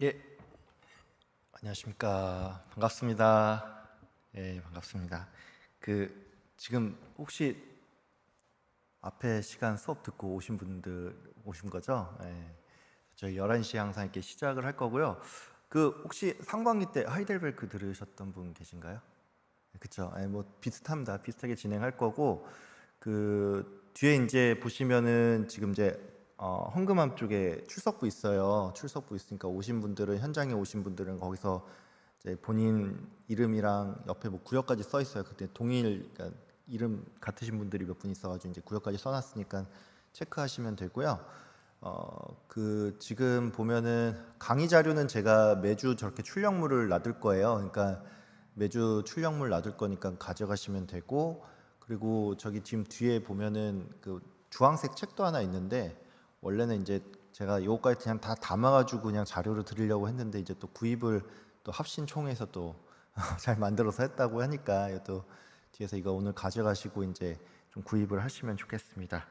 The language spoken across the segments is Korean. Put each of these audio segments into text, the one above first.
예, 안녕하십니까. 반갑습니다. 예, 반갑습니다. 지금 혹시 앞에 시간 수업 듣고 오신 분들 오신 거죠? 예. 저희 11시에 항상 이렇게 시작을 할 거고요. 혹시 상반기 때 하이델베르크 들으셨던 분 계신가요? 그쵸? 예, 뭐 비슷합니다. 비슷하게 진행할 거고 뒤에 이제 보시면은 지금 이제 헝금함 쪽에 출석부 있어요. 출석부 있으니까 오신 분들은 현장에 오신 분들은 거기서 이제 본인 이름이랑 옆에 뭐 구역까지 써 있어요. 그때 동일 그러니까 이름 같으신 분들이 몇 분 있어가지고 이제 구역까지 써놨으니까 체크하시면 되고요. 지금 보면은 강의 자료는 제가 매주 저렇게 출력물을 놔둘 거예요. 그러니까 매주 출력물 놔둘 거니까 가져가시면 되고, 그리고 저기 지금 뒤에 보면은 그 주황색 책도 하나 있는데, 원래는 이제 제가 요거까지 그냥 다 담아가지고 그냥 자료를 드리려고 했는데, 이제 또 구입을 또 합신총회에서 또 잘 만들어서 했다고 하니까 또 뒤에서 이거 오늘 가져가시고 이제 좀 구입을 하시면 좋겠습니다.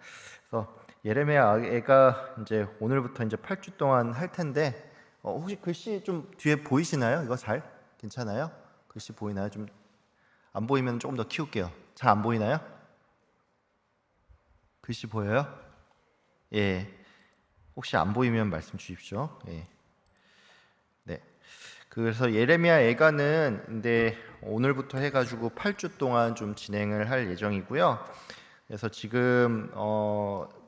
그래서 예레미야 애가 이제 오늘부터 이제 8주 동안 할 텐데, 혹시 글씨 좀 뒤에 보이시나요? 이거 잘 괜찮아요? 글씨 보이나요? 좀 안 보이면 조금 더 키울게요. 잘 안 보이나요? 글씨 보여요? 예. 혹시 안 보이면 말씀 주십시오. 예. 네. 그래서 예레미야 애가는 근데 오늘부터 해가지고 8주 동안 좀 진행을 할 예정이고요. 그래서 지금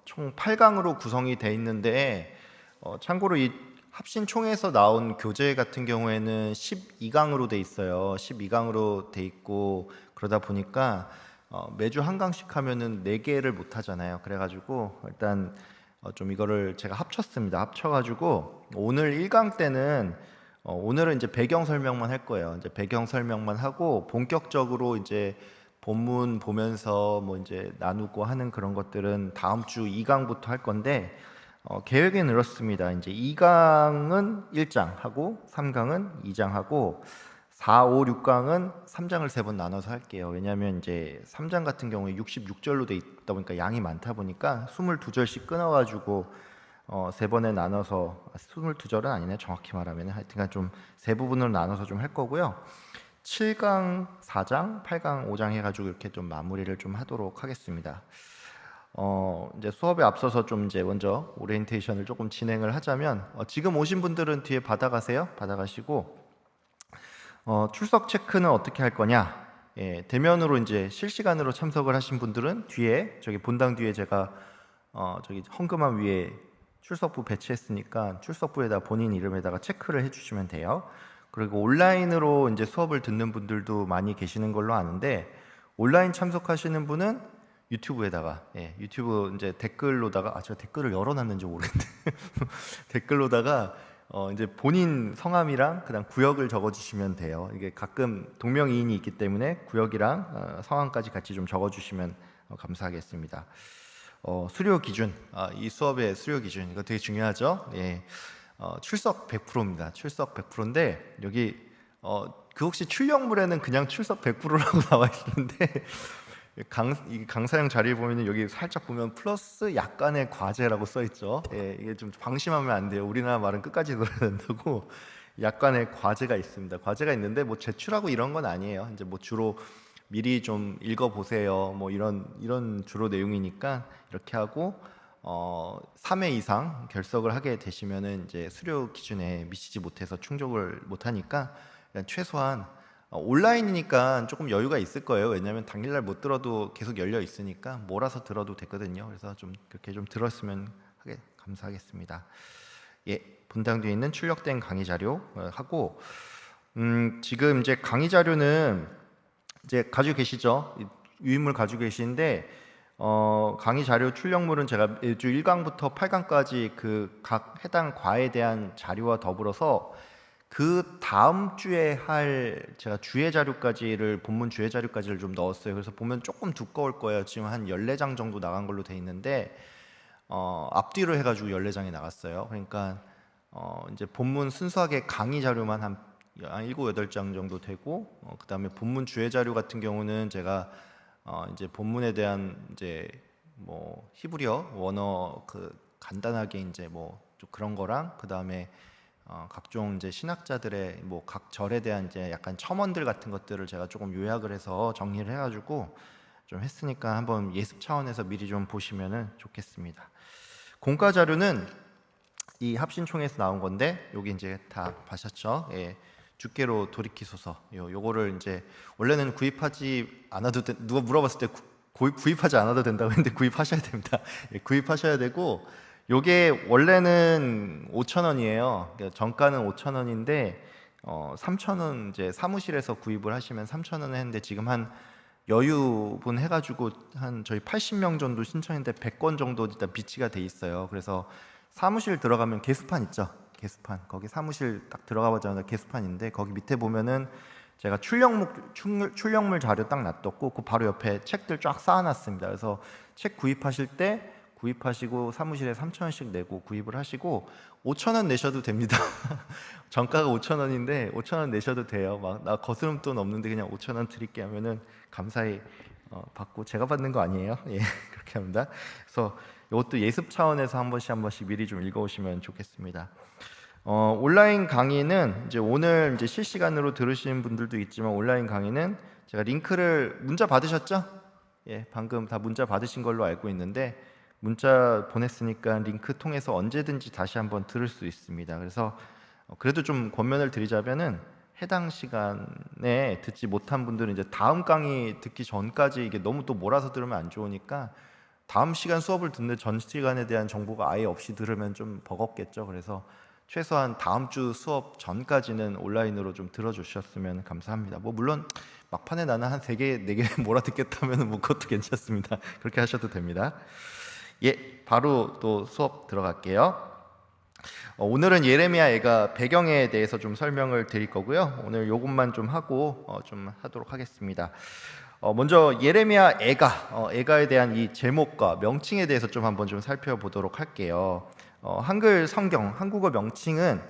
총 8강으로 구성이 돼 있는데, 참고로 이 합신총회에서 나온 교재 같은 경우에는 12강으로 돼 있어요. 12강으로 돼 있고, 그러다 보니까 매주 한 강씩 하면은 4개를 못 하잖아요. 그래가지고 일단 좀 이거를 제가 합쳤습니다. 합쳐가지고 오늘 1강 때는 오늘은 이제 배경 설명만 할 거예요. 이제 배경 설명만 하고 본격적으로 이제 본문 보면서 뭐 이제 나누고 하는 그런 것들은 다음 주 2강부터 할 건데, 계획은 이렇습니다. 이제 2강은 1장 하고 3강은 2장 하고 4, 5, 6강은 3장을 3번 나눠서 할게요. 왜냐하면 이제 3장 같은 경우에 66절로 돼 있다 보니까 양이 많다 보니까 22절씩 끊어가지고 3번에 나눠서 22절은 아니네, 정확히 말하면. 하여튼간 좀 세 부분으로 나눠서 좀 할 거고요. 7강 4장, 8강 5장 해가지고 이렇게 좀 마무리를 좀 하도록 하겠습니다. 이제 수업에 앞서서 좀 이제 먼저 오리엔테이션을 조금 진행을 하자면, 지금 오신 분들은 뒤에 받아가세요. 받아가시고 출석 체크는 어떻게 할 거냐? 예, 대면으로 이제 실시간으로 참석을 하신 분들은 뒤에 저기 본당 뒤에 제가 저기 헝금함 위에 출석부 배치했으니까 출석부에다 본인 이름에다가 체크를 해주시면 돼요. 그리고 온라인으로 이제 수업을 듣는 분들도 많이 계시는 걸로 아는데, 온라인 참석하시는 분은 유튜브에다가, 예, 유튜브 이제 댓글로다가, 제가 댓글을 열어놨는지 모르겠는데 댓글로다가 이제 본인 성함이랑 그다음 구역을 적어주시면 돼요. 이게 가끔 동명이인이 있기 때문에 구역이랑 성함까지 같이 좀 적어주시면 감사하겠습니다. 수료 기준, 이 수업의 수료 기준 이거 되게 중요하죠. 예, 출석 100%입니다. 출석 100%인데 여기 혹시 출력물에는 그냥 출석 100%라고 나와 있는데 이 강사형 자리에 보면 여기 살짝 보면 플러스 약간의 과제라고 써 있죠. 예, 이게 좀 방심하면 안 돼요. 우리나라 말은 끝까지 들어야 된다고. 약간의 과제가 있습니다. 과제가 있는데 뭐 제출하고 이런 건 아니에요. 이제 뭐 주로 미리 좀 읽어 보세요. 뭐 이런 주로 내용이니까 이렇게 하고 3회 이상 결석을 하게 되시면은 이제 수료 기준에 미치지 못해서 충족을 못 하니까 최소한 온라인이니까 조금 여유가 있을 거예요. 왜냐하면 당일날 못 들어도 계속 열려 있으니까 몰아서 들어도 되거든요. 그래서 좀 그렇게 좀 들었으면 감사하겠습니다. 예, 본당 뒤에 있는 출력된 강의 자료 하고, 지금 이제 강의 자료는 이제 가지고 계시죠? 유인물 가지고 계시는데, 강의 자료 출력물은 제가 매주 1강부터 8강까지 그 각 해당 과에 대한 자료와 더불어서 그 다음 주에 할 제가 주의 자료까지를 본문 주의 자료까지를 좀 넣었어요. 그래서 보면 조금 두꺼울 거예요. 지금 한 14장 정도 나간 걸로 돼 있는데 앞뒤로 해가지고 14장이 나갔어요. 그러니까 이제 본문 순수하게 강의 자료만 한 7, 8장 정도 되고, 그다음에 본문 주의 자료 같은 경우는 제가 이제 본문에 대한 이제 뭐 히브리어 원어 간단하게 이제 뭐 좀 그런 거랑, 그다음에 각종 이제 신학자들의 뭐 각 절에 대한 이제 약간 첨언들 같은 것들을 제가 조금 요약을 해서 정리를 해가지고 좀 했으니까 한번 예습 차원에서 미리 좀 보시면은 좋겠습니다. 공과 자료는 이 합신총에서 나온 건데 여기 이제 다 봐셨죠? 예. 주께로 돌이키소서. 요거를 이제 원래는 구입하지 않아도 누가 물어봤을 때 구입하지 않아도 된다고 했는데 구입하셔야 됩니다. 예, 구입하셔야 되고 요게 원래는 5,000원이에요. 그러니까 정가는 5,000원인데 3,000원 이제 사무실에서 구입을 하시면 3,000원 했는데 지금 한 여유분 해가지고 한 저희 80명 정도 신청했는데 100권 정도 일단 비치가 돼 있어요. 그래서 사무실 들어가면 게시판 있죠. 게시판 거기 사무실 딱 들어가보자마자 게시판인데 거기 밑에 보면은 제가 출력물 자료 딱 놔뒀고 그 바로 옆에 책들 쫙 쌓아놨습니다. 그래서 책 구입하실 때 구입하시고 사무실에 3,000원씩 내고 구입을 하시고 5,000원 내셔도 됩니다. 정가가 5,000원인데 5,000원 내셔도 돼요. 막 나 거스름 돈 없는데 그냥 5,000원 드릴게 하면은 감사히 받고 제가 받는 거 아니에요. 예, 그렇게 합니다. 그래서 이것도 예습 차원에서 한 번씩 미리 좀 읽어오시면 좋겠습니다. 온라인 강의는 이제 오늘 이제 실시간으로 들으시는 분들도 있지만 온라인 강의는 제가 링크를 문자 받으셨죠? 예, 방금 다 문자 받으신 걸로 알고 있는데 문자 보냈으니까 링크 통해서 언제든지 다시 한번 들을 수 있습니다. 그래서 그래도 좀 권면을 드리자면은 해당 시간에 듣지 못한 분들은 이제 다음 강의 듣기 전까지 이게 너무 또 몰아서 들으면 안 좋으니까 다음 시간 수업을 듣는 전 시간에 대한 정보가 아예 없이 들으면 좀 버겁겠죠. 그래서 최소한 다음 주 수업 전까지는 온라인으로 좀 들어주셨으면 감사합니다. 뭐 물론 막판에 나는 한 3개, 4개 몰아듣겠다면 뭐 그것도 괜찮습니다. 그렇게 하셔도 됩니다. 예, 바로 또 수업 들어갈게요. 오늘은 예레미야 애가 배경에 대해서 좀 설명을 드릴 거고요. 오늘 요것만 좀 하고 좀 하도록 하겠습니다. 먼저 예레미야 애가에 대한 이 제목과 명칭에 대해서 좀 한번 좀 살펴보도록 할게요. 한글 성경, 한국어 명칭은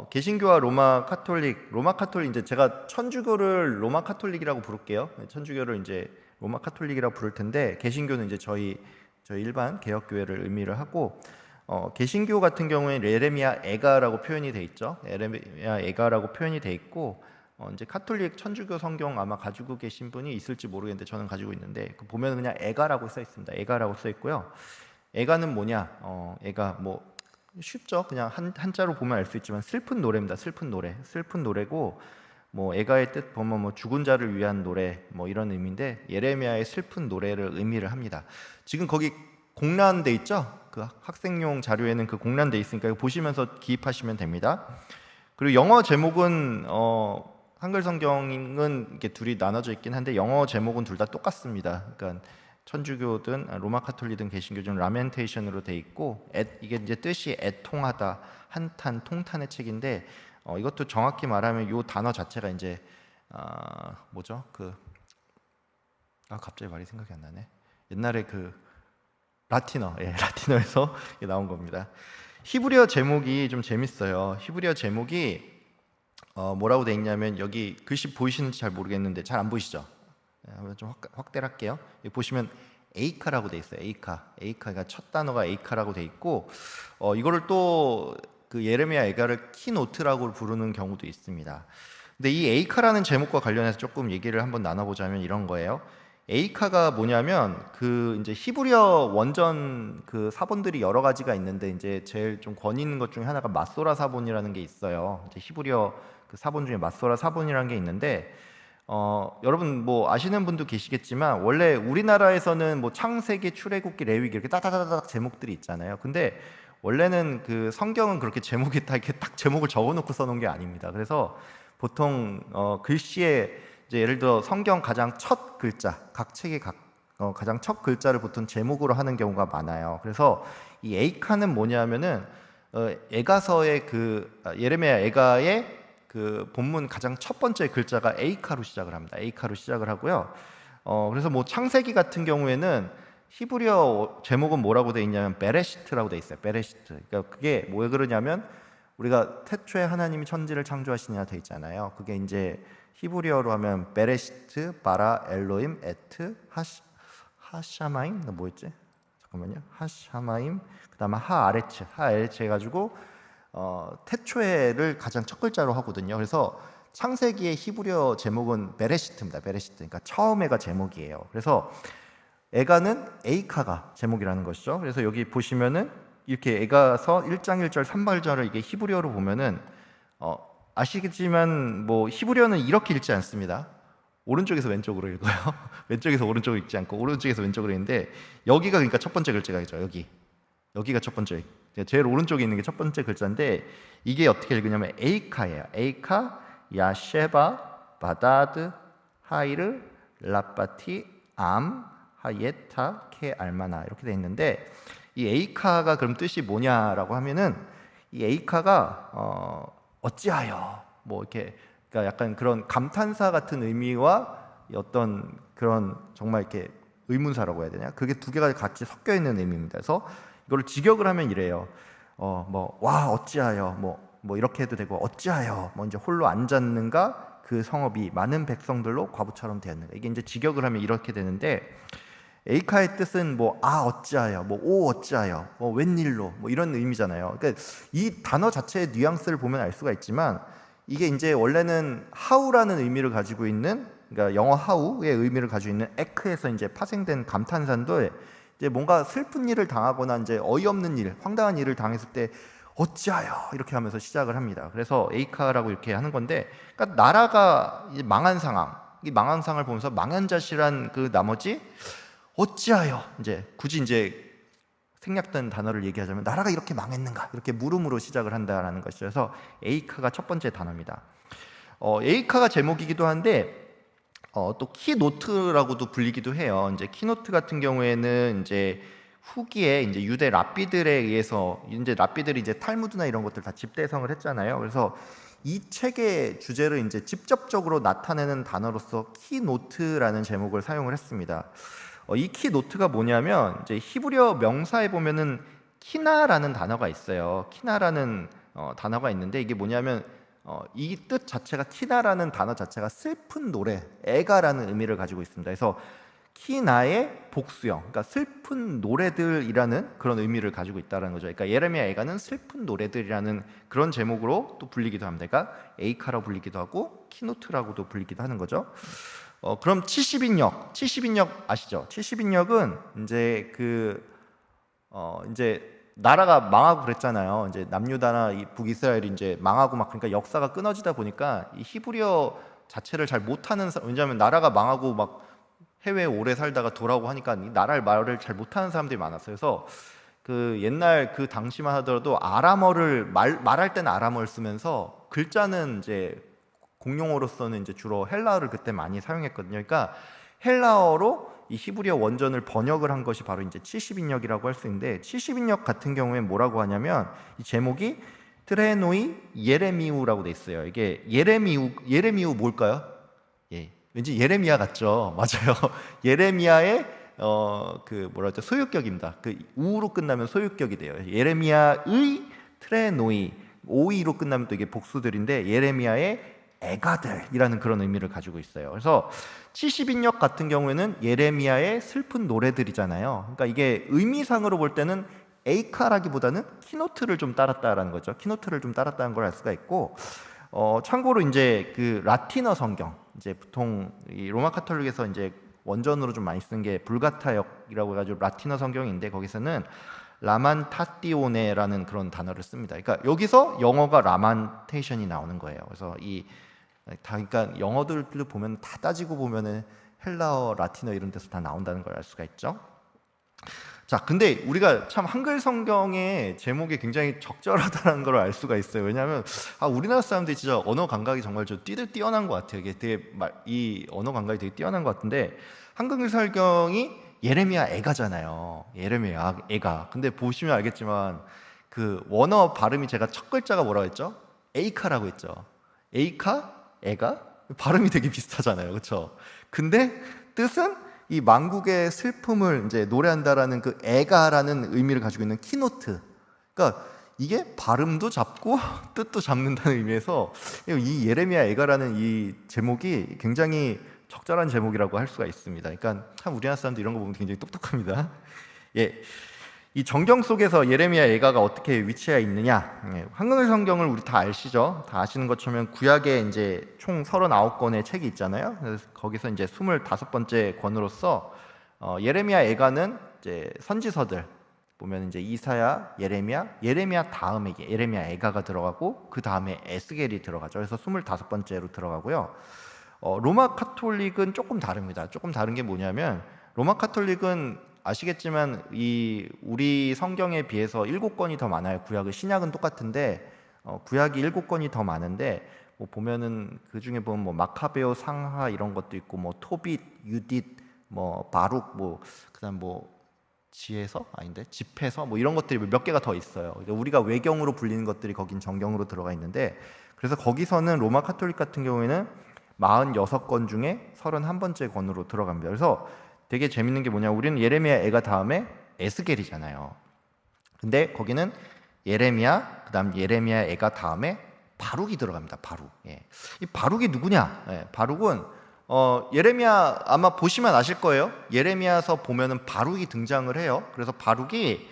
개신교와 로마 카톨릭 이제 제가 천주교를 로마 카톨릭이라고 부를게요. 천주교를 이제 로마 카톨릭이라고 부를 텐데 개신교는 이제 저희 일반 개혁교회를 의미를 하고 개신교 같은 경우에 예레미야 애가라고 표현이 돼 있죠. 예레미야 애가라고 표현이 돼 있고 이제 카톨릭 천주교 성경 아마 가지고 계신 분이 있을지 모르겠는데 저는 가지고 있는데 보면 그냥 애가라고 써 있습니다. 애가라고 써 있고요. 애가는 뭐냐? 애가 뭐 쉽죠. 그냥 한자로 보면 알 수 있지만 슬픈 노래입니다. 슬픈 노래고 뭐 애가의 뜻 보면 뭐 죽은 자를 위한 노래 뭐 이런 의미인데 예레미야의 슬픈 노래를 의미를 합니다. 지금 거기 공란돼 있죠? 그 학생용 자료에는 그 공란돼 있으니까 보시면서 기입하시면 됩니다. 그리고 영어 제목은 한글 성경은 이렇게 둘이 나눠져 있긴 한데 영어 제목은 둘 다 똑같습니다. 그러니까 천주교든 로마 카톨릭든 개신교든 라멘테이션으로 돼 있고 이게 이제 뜻이 애통하다, 한탄, 통탄의 책인데 이것도 정확히 말하면 이 단어 자체가 이제 뭐죠? 갑자기 말이 생각이 안 나네. 옛날에 라틴어에서 나온 겁니다. 히브리어 제목이 좀 재밌어요. 히브리어 제목이 뭐라고 돼 있냐면 여기 글씨 보이시는지 잘 모르겠는데 잘 안 보이시죠? 한번 좀 확대를 할게요. 여기 보시면 에이카라고 돼 있어요. 에이카가 첫 단어가 에이카라고 돼 있고 이거를 또 그 예레미야 애가를 키노트라고 부르는 경우도 있습니다. 근데 이 에이카라는 제목과 관련해서 조금 얘기를 한번 나눠보자면 이런 거예요. 에이카가 뭐냐면 이제 히브리어 원전 사본들이 여러 가지가 있는데 이제 제일 좀 권위 있는 것 중에 하나가 마소라 사본이라는 게 있어요. 이제 히브리어 사본 중에 마소라 사본이라는 게 있는데 여러분 뭐 아시는 분도 계시겠지만 원래 우리나라에서는 뭐 창세기, 출애굽기, 레위기 이렇게 따다다닥 제목들이 있잖아요. 근데 원래는 성경은 그렇게 제목이 이렇게 딱 제목을 적어놓고 써놓은 게 아닙니다. 그래서 보통 글씨에 이제 예를 들어 성경 가장 첫 글자, 각 책의 가장 첫 글자를 보통 제목으로 하는 경우가 많아요. 그래서 이 에이카는 뭐냐면은 애가서의 예레미야 애가의 본문 가장 첫 번째 글자가 에이카로 시작을 합니다. 에이카로 시작을 하고요. 그래서 뭐 창세기 같은 경우에는 히브리어 제목은 뭐라고 돼 있냐면 베레시트라고 돼 있어요. 베레시트. 그러니까 그게 왜 그러냐면 우리가 태초에 하나님이 천지를 창조하시냐 돼 있잖아요. 그게 이제 히브리어로 하면 베레시트 바라 엘로임 에트 하샤마임 뭐였지? 잠깐만요. 하샤마임 그다음에 하아레츠 해가지고 태초에를 가장 첫 글자로 하거든요. 그래서 창세기의 히브리어 제목은 베레시트입니다. 베레시트. 그러니까 처음에가 제목이에요. 그래서 에가는 에이카가 제목이라는 것이죠. 그래서 여기 보시면은 이렇게 에가서 1장 1절 3발절을 이게 히브리어로 보면은 아시겠지만 뭐 히브리어는 이렇게 읽지 않습니다. 오른쪽에서 왼쪽으로 읽어요. 왼쪽에서 오른쪽으로 읽지 않고 오른쪽에서 왼쪽으로 읽는데 여기가 그러니까 첫 번째 글자가죠. 여기가 첫 번째. 제일 오른쪽에 있는 게 첫 번째 글자인데 이게 어떻게 읽으냐면 에이카예요. 에이카, 야셰바, 바다드, 하이르, 라파티, 암, 하예타, 케 알마나 이렇게 돼 있는데 이 에이카가 그럼 뜻이 뭐냐라고 하면은 이 에이카가 어찌하여 뭐 이렇게 그러니까 약간 그런 감탄사 같은 의미와 어떤 그런 정말 이렇게 의문사라고 해야 되냐? 그게 두 개가 같이 섞여 있는 의미입니다. 그래서 이걸 직역을 하면 이래요. 뭐 와 어찌하여 뭐 이렇게 해도 되고 어찌하여 뭐 이제 홀로 앉았는가 그 성읍이 많은 백성들로 과부처럼 되었는가 이게 이제 직역을 하면 이렇게 되는데 에이카의 뜻은 뭐 어찌하여 뭐 오 어찌하여 뭐 웬일로 뭐 이런 의미잖아요. 그러니까 이 단어 자체의 뉘앙스를 보면 알 수가 있지만 이게 이제 원래는 하우라는 의미를 가지고 있는 그러니까 영어 하우의 의미를 가지고 있는 에크에서 이제 파생된 감탄사인데 이제 뭔가 슬픈 일을 당하거나 이제 어이없는 일, 황당한 일을 당했을 때 어찌하여 이렇게 하면서 시작을 합니다. 그래서 에이카라고 이렇게 하는 건데, 그러니까 나라가 이제 망한 상황, 이 망한 상황을 보면서 망연자실한 그 나머지 어찌하여 이제 굳이 이제 생략된 단어를 얘기하자면 나라가 이렇게 망했는가 이렇게 물음으로 시작을 한다라는 것이죠. 그래서 에이카가 첫 번째 단어입니다. 에이카가 제목이기도 한데 또 키노트라고도 불리기도 해요. 이제 키노트 같은 경우에는 이제 후기에 이제 유대 랍비들에 의해서 이제 랍비들이 이제 탈무드나 이런 것들 다 집대성을 했잖아요. 그래서 이 책의 주제를 이제 직접적으로 나타내는 단어로서 키노트라는 제목을 사용을 했습니다. 이 키노트가 뭐냐면 이제 히브리어 명사에 보면은 키나라는 단어가 있어요. 키나라는 단어가 있는데 이게 뭐냐면 이 뜻 자체가 키나라는 단어 자체가 슬픈 노래, 애가라는 의미를 가지고 있습니다. 그래서 키나의 복수형, 그러니까 슬픈 노래들이라는 그런 의미를 가지고 있다는 거죠. 그러니까 예레미야 애가는 슬픈 노래들이라는 그런 제목으로 또 불리기도 합니다. 그러니까 에이카라고 불리기도 하고 키노트라고도 불리기도 하는 거죠. 그럼 70인역 아시죠? 70인역은 이제 이제 나라가 망하고 그랬잖아요. 이제 남유다나 이 북이스라엘이 이제 망하고 막 그러니까 역사가 끊어지다 보니까 이 히브리어 자체를 잘 못하는 왜냐하면 나라가 망하고 막 해외에 오래 살다가 돌아오고 하니까 이 나라를 말을 잘 못하는 사람들이 많았어요. 그래서 그 옛날 그 당시만 하더라도 아람어를 말할 때는 아람어를 쓰면서 글자는 이제 공용어로서는 이제 주로 헬라어를 그때 많이 사용했거든요. 그러니까 헬라어로 이 히브리어 원전을 번역을 한 것이 바로 이제 70인역이라고 할 수 있는데 70인역 같은 경우에 뭐라고 하냐면 이 제목이 트레노이 예레미우라고 돼 있어요. 이게 예레미우 뭘까요? 예, 왠지 예레미야 같죠? 맞아요. 예레미야의 그 뭐라 하죠? 소유격입니다. 그 우로 끝나면 소유격이 돼요. 예레미야의 트레노이 오이로 끝나면 또 이게 복수들인데 예레미야의 애가들이라는 그런 의미를 가지고 있어요. 그래서 70인역 같은 경우에는 예레미야의 슬픈 노래들이잖아요. 그러니까 이게 의미상으로 볼 때는 에이카라기보다는 키노트를 좀 따랐다라는 거죠. 키노트를 좀 따랐다는 걸 알 수가 있고, 참고로 이제 그 라틴어 성경, 이제 보통 이 로마 카톨릭에서 이제 원전으로 좀 많이 쓰는 게 불가타역이라고 해가지고 라틴어 성경인데 거기서는 라만타띠오네라는 그런 단어를 씁니다. 그러니까 여기서 영어가 라만테이션이 나오는 거예요. 그래서 그러니까 영어들도 보면 다 따지고 보면은 헬라어, 라틴어 이런 데서 다 나온다는 걸 알 수가 있죠. 자, 근데 우리가 참 한글 성경의 제목이 굉장히 적절하다는 걸 알 수가 있어요. 왜냐하면 우리나라 사람들이 진짜 언어 감각이 정말 뛰어난 것 같아요. 이게 되게 이 언어 감각이 되게 뛰어난 것 같은데 한글 성경이 예레미야 애가잖아요. 예레미야 애가. 근데 보시면 알겠지만 그 원어 발음이 제가 첫 글자가 뭐라고 했죠? 에이카라고 했죠. 에이카, 애가 발음이 되게 비슷하잖아요, 그렇죠? 근데 뜻은 이 만국의 슬픔을 이제 노래한다라는 그 애가라는 의미를 가지고 있는 키노트. 그러니까 이게 발음도 잡고 뜻도 잡는다는 의미에서 이 예레미야 애가라는 이 제목이 굉장히 적절한 제목이라고 할 수가 있습니다. 그러니까 참 우리나라 사람들 이런 거 보면 굉장히 똑똑합니다. 예, 이 정경 속에서 예레미야 애가가 어떻게 위치해 있느냐? 한글 성경을 우리 다 아시죠? 다 아시는 것처럼 구약에 이제 총 39권의 책이 있잖아요. 그래서 거기서 이제 25번째 권으로서 예레미야 애가는 이제 선지서들 보면 이제 이사야, 예레미야 다음에 예레미야 애가가 들어가고 그 다음에 에스겔이 들어가죠. 그래서 25번째로 들어가고요. 로마 카톨릭은 조금 다릅니다. 조금 다른 게 뭐냐면 로마 카톨릭은 아시겠지만 이 우리 성경에 비해서 7권이 더 많아요. 구약은 신약은 똑같은데 구약이 7권이 더 많은데 뭐 보면은 그 중에 보면 뭐 마카베오 상하 이런 것도 있고 뭐 토빗, 유딧, 뭐 바룩 뭐 그다음 뭐 지혜서 아닌데 집회서 뭐 이런 것들이 몇 개가 더 있어요. 우리가 외경으로 불리는 것들이 거긴 정경으로 들어가 있는데 그래서 거기서는 로마 카톨릭 같은 경우에는 46권 중에 31번째 권으로 들어갑니다. 그래서 되게 재밌는 게 뭐냐, 우리는 예레미야 애가 다음에 에스겔이잖아요. 근데 거기는 예레미야 그다음 예레미야 애가 다음에 바룩이 들어갑니다. 바룩. 이 바룩이 누구냐? 바룩은 예레미야 아마 보시면 아실 거예요. 예레미야서 보면은 바룩이 등장을 해요. 그래서 바룩이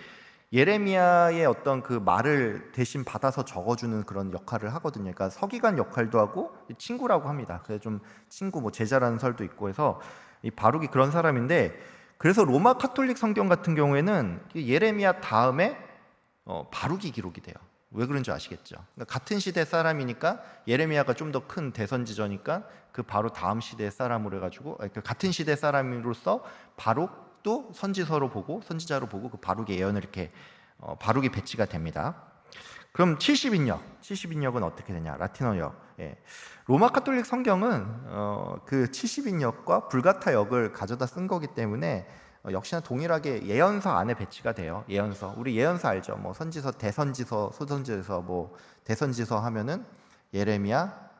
예레미야의 어떤 그 말을 대신 받아서 적어주는 그런 역할을 하거든요. 그러니까 서기관 역할도 하고 친구라고 합니다. 그래서 좀 친구 뭐 제자라는 설도 있고 해서 이 바룩이 그런 사람인데, 그래서 로마 카톨릭 성경 같은 경우에는 예레미야 다음에 바룩이 기록이 돼요. 왜 그런지 아시겠죠? 그러니까 같은 시대 사람이니까 예레미야가 좀 더 큰 대선지자니까 그 바로 다음 시대 사람으로 해가지고 같은 시대 사람으로서 바룩도 선지자로 보고 그 바룩의 예언을 이렇게 바룩이 배치가 됩니다. 그럼 70인역은 어떻게 되냐? 라틴어역. 로마 카톨릭 성경은 그 70인역과 불가타 역을 가져다 쓴 거기 때문에 역시나 동일하게 예언서 안에 배치가 돼요. 예언서, 우리 예언서 알죠? 뭐 선지서, 대선지서, 소선지서, 뭐 대선지서 하면은 예레미야,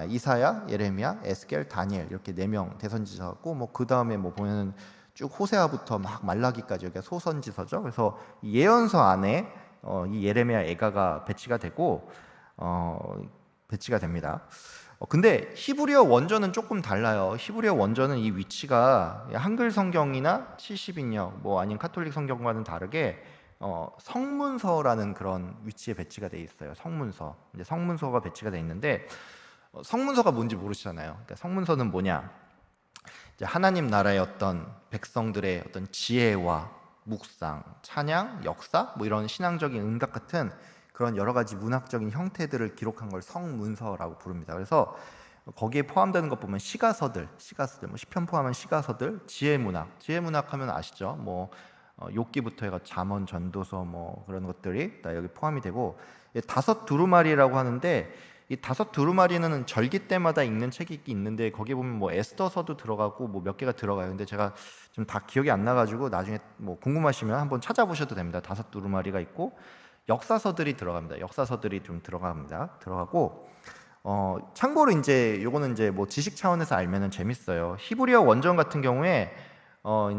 이사야, 예레미야, 에스겔, 다니엘 이렇게 4명 대선지서고, 뭐 그 다음에 뭐 보면은 쭉 호세아부터 막 말라기까지 여기가 소선지서죠. 그래서 예언서 안에 이 예레미야 애가가 배치가 되고 배치가 됩니다. 근데 히브리어 원전은 조금 달라요. 히브리어 원전은 이 위치가 한글 성경이나 70인역 뭐 아니면 카톨릭 성경과는 다르게 성문서라는 그런 위치에 배치가 돼 있어요. 성문서. 이제 성문서가 배치가 돼 있는데 성문서가 뭔지 모르시잖아요. 그러니까 성문서는 뭐냐? 이제 하나님 나라의 어떤 백성들의 어떤 지혜와 묵상, 찬양, 역사 뭐 이런 신앙적인 응답 같은 그런 여러 가지 문학적인 형태들을 기록한 걸 성문서라고 부릅니다. 그래서 거기에 포함되는 것 보면 시가서들, 뭐 시편 포함한 시가서들, 지혜문학 하면 아시죠? 뭐 욥기부터 해가 잠언, 전도서 뭐 그런 것들이 다 여기 포함이 되고, 다섯 두루마리라고 하는데 이 다섯 두루마리는 절기 때마다 읽는 책이 있는데 거기에 보면 뭐 에스더서도 들어가고 뭐 몇 개가 들어가요. 근데 제가 좀 다 기억이 안 나가지고 나중에 뭐 궁금하시면 한번 찾아보셔도 됩니다. 다섯 두루마리가 있고 역사서들이 들어갑니다. 역사서들이 좀 들어가고 참고로 이제 요거는 이제 뭐 지식 차원에서 알면은 재밌어요. 히브리어 원전 같은 경우에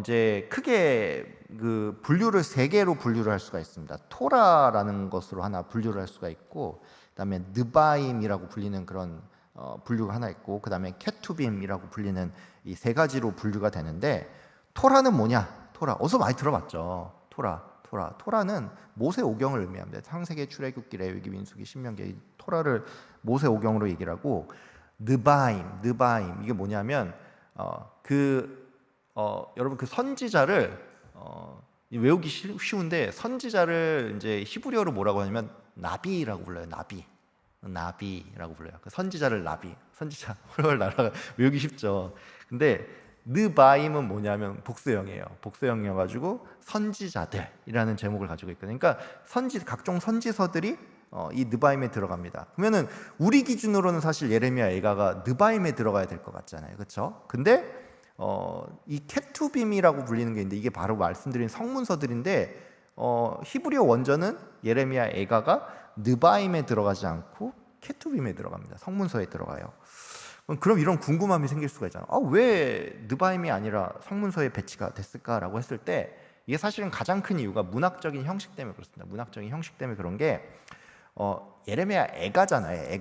이제 크게 그 분류를 3개로 분류를 할 수가 있습니다. 토라라는 것으로 하나 분류를 할 수가 있고, 그다음에 느바임이라고 불리는 그런 분류가 하나 있고, 그다음에 케투빔이라고 불리는 이 3가지로 분류가 되는데, 토라는 뭐냐? 토라 어디서 많이 들어봤죠. 토라는 모세 오경을 의미합니다. 창세기, 출애굽기, 레위기, 민수기, 신명기, 토라를 모세 오경으로 얘기를 하고, 느바임 이게 뭐냐면 여러분 그 선지자를 외우기 쉬운데 선지자를 이제 히브리어로 뭐라고 하냐면 나비라고 불러요. 나비라고 불러요. 그 선지자를 선지자 훨훨 날아가 외우기 쉽죠. 근데 느바임은 뭐냐면 복수형이에요. 복수형이어가지고 선지자들이라는 제목을 가지고 있거든요. 그러니까 각종 선지서들이 이 느바임에 들어갑니다. 그러면은 우리 기준으로는 사실 예레미야 애가가 느바임에 들어가야 될 것 같잖아요, 그렇죠? 근데 이 케투빔이라고 불리는 게 있는데 이게 바로 말씀드린 성문서들인데 히브리어 원전은 예레미야 애가가 느바임에 들어가지 않고 케투빔에 들어갑니다. 성문서에 들어가요. 그럼 이런 궁금함이 생길 수가 있잖아요. 왜 느바임이 아니라 성문서에 배치가 됐을까라고 했을 때 이게 사실은 가장 큰 이유가 문학적인 형식 때문에 그렇습니다. 문학적인 형식 때문에 그런 게 예레미야 애가잖아요.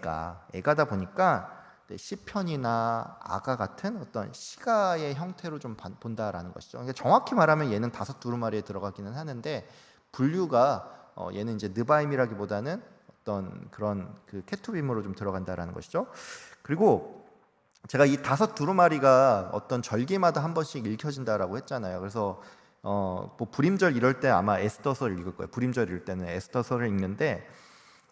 애가다 보니까 시편이나 아가 같은 어떤 시가의 형태로 좀 본다라는 것이죠. 그러니까 정확히 말하면 얘는 다섯 두루마리에 들어가기는 하는데 분류가 얘는 이제 느바임이라기보다는 어떤 그런 그 케투빔으로 좀 들어간다라는 것이죠. 그리고 제가 이 다섯 두루마리가 어떤 절기마다 한 번씩 읽혀진다라고 했잖아요. 그래서 뭐 불임절 이럴 때 아마 에스더서를 읽을 거예요. 불임절 이럴 때는 에스더서를 읽는데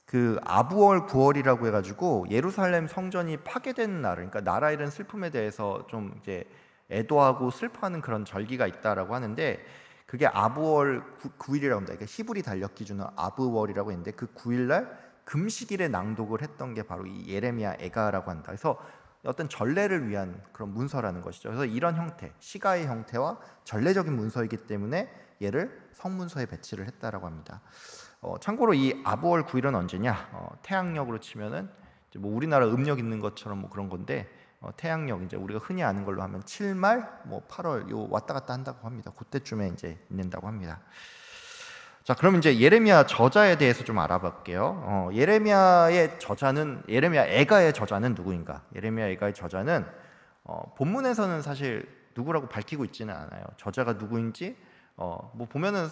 그 아부월 9월이라고 해가지고 예루살렘 성전이 파괴된 날, 그러니까 나라 잃은 슬픔에 대해서 좀 이제 애도하고 슬퍼하는 그런 절기가 있다라고 하는데 그게 아부월 9일이라고 합니다. 그러니까 히브리 달력 기준으로 아부월이라고 했는데 그 9일날 금식일에 낭독을 했던 게 바로 이 예레미야 애가라고 한다. 그래서 어떤 전례를 위한 그런 문서라는 것이죠. 그래서 이런 형태, 시가의 형태와 전례적인 문서이기 때문에 얘를 성문서에 배치를 했다라고 합니다. 참고로 이 아부월 9일은 언제냐? 태양력으로 치면은 이제 뭐 우리나라 음력 있는 것처럼 뭐 그런 건데 태양력 이제 우리가 흔히 아는 걸로 하면 7말, 뭐 8월 요 왔다 갔다 한다고 합니다. 그때쯤에 이제 있는다고 합니다. 자, 그럼 이제 예레미야 저자에 대해서 좀 알아볼게요. 예레미야의 저자는 예레미야 애가의 저자는 누구인가? 예레미야 애가의 저자는 본문에서는 사실 누구라고 밝히고 있지는 않아요. 저자가 누구인지 뭐 보면은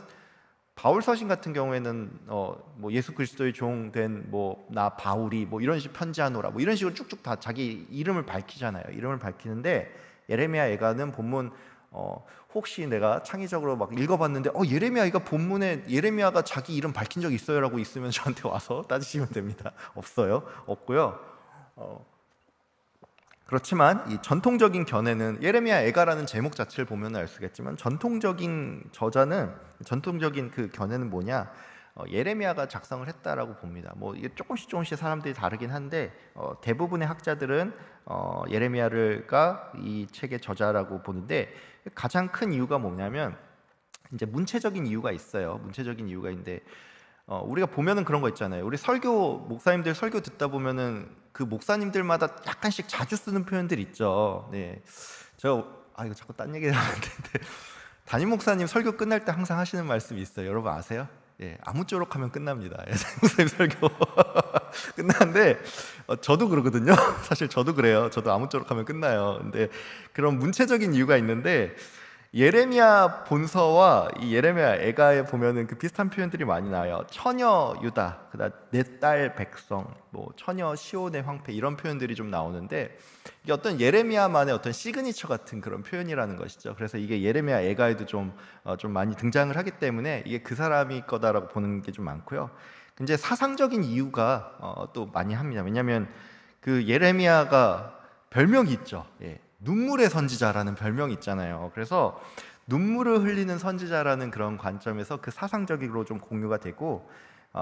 바울 서신 같은 경우에는 뭐 예수 그리스도의 종된 뭐 나 바울이 뭐 이런 식 편지하노라 뭐 이런 식으로 쭉쭉 다 자기 이름을 밝히잖아요. 이름을 밝히는데 예레미야 애가는 본문 혹시 내가 창의적으로 막 읽어봤는데 예레미야가 본문에 예레미야가 자기 이름 밝힌 적 있어요라고 있으면 저한테 와서 따지시면 됩니다. 없어요. 없고요. 그렇지만 이 전통적인 견해는 예레미야 애가라는 제목 자체를 보면 알 수겠지만 전통적인 저자는 전통적인 그 견해는 뭐냐? 예레미야가 작성을 했다라고 봅니다. 뭐 이게 조금씩 사람들이 다르긴 한데 대부분의 학자들은 예레미야가 이 책의 저자라고 보는데 가장 큰 이유가 뭐냐면 이제 문체적인 이유가 있어요. 문체적인 이유가 있는데 우리가 보면은 그런 거 있잖아요. 우리 설교 목사님들 설교 듣다 보면은 그 목사님들마다 약간씩 자주 쓰는 표현들 있죠. 네, 이거 자꾸 딴 얘기를 하는데 담임 목사님 설교 끝날 때 항상 하시는 말씀이 있어요. 여러분 아세요? 예, 아무쪼록 하면 끝납니다. 담임 목사님 설교 끝나는데 저도 그러거든요. 사실 저도 그래요. 저도 아무쪼록 하면 끝나요. 근데 그런 문체적인 이유가 있는데 예레미야 본서와 이 예레미야 애가에 보면은 그 비슷한 표현들이 많이 나와요. 처녀 유다, 그다음 내 딸 백성, 뭐 처녀 시온의 황폐 이런 표현들이 좀 나오는데 이게 어떤 예레미야만의 어떤 시그니처 같은 그런 표현이라는 것이죠. 그래서 이게 예레미야 애가에도 좀 많이 등장을 하기 때문에 이게 그 사람이 거다라고 보는 게 좀 많고요. 이제 사상적인 이유가 또 많이 합니다. 왜냐하면 그 예레미야가 별명이 있죠. 예. 눈물의 선지자라는 별명이 있잖아요. 그래서 눈물을 흘리는 선지자라는 그런 관점에서 그 사상적으로 좀 공유가 되고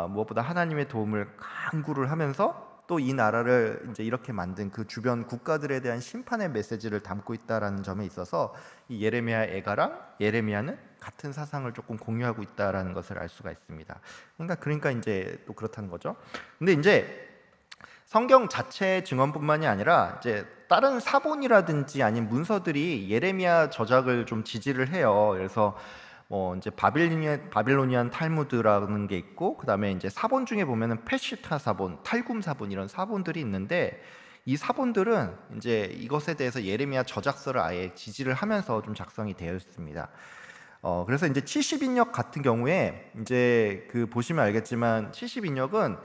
무엇보다 하나님의 도움을 간구를 하면서 또 이 나라를 이제 이렇게 만든 그 주변 국가들에 대한 심판의 메시지를 담고 있다라는 점에 있어서 이 예레미야 애가랑 예레미야는 같은 사상을 조금 공유하고 있다라는 것을 알 수가 있습니다. 그러니까 이제 또 그렇다는 거죠. 근데 이제 성경 자체의 증언뿐만이 아니라 이제 다른 사본이라든지 아닌 문서들이 예레미야 저작을 좀 지지를 해요. 그래서 이제 바빌로니안 탈무드라는 게 있고, 그 다음에 이제 사본 중에 보면은 페시타 사본, 탈굼 사본 이런 사본들이 있는데 이 사본들은 이제 이것에 대해서 예레미야 저작서를 아예 지지를 하면서 좀 작성이 되어 있습니다. 그래서 이제 70인역 같은 경우에 이제 그 보시면 알겠지만 70인역은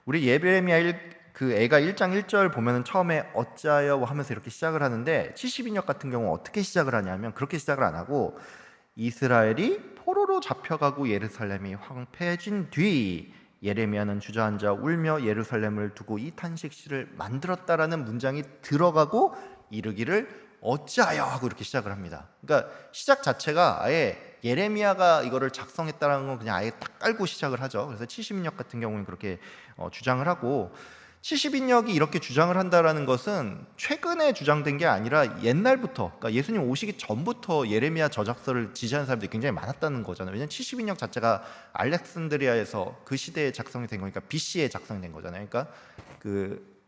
우리 예레미야 그 애가 1장 1절 보면은 처음에 어찌하여 하면서 이렇게 시작을 하는데 70인역 같은 경우 어떻게 시작을 하냐면 그렇게 시작을 안 하고 이스라엘이 포로로 잡혀가고 예루살렘이 황폐해진 뒤 예레미야는 주저앉아 울며 예루살렘을 두고 이 탄식시를 만들었다라는 문장이 들어가고 이르기를 어찌하여 하고 이렇게 시작을 합니다. 그러니까 시작 자체가 아예 예레미야가 이거를 작성했다는 건 그냥 아예 딱 깔고 시작을 하죠. 그래서 70인역 같은 경우는 그렇게 주장을 하고 70인역이 이렇게 주장을 한다라는 것은 최근에 주장된 게 아니라 옛날부터, 그러니까 예수님 오시기 전부터 예레미야 저작서를 지지하는 사람들이 굉장히 많았다는 거잖아요. 왜냐하면 70인역 자체가 알렉산드리아에서 그 시대에 작성이 된 거니까 BC에 작성이 된 거잖아요. 그러니까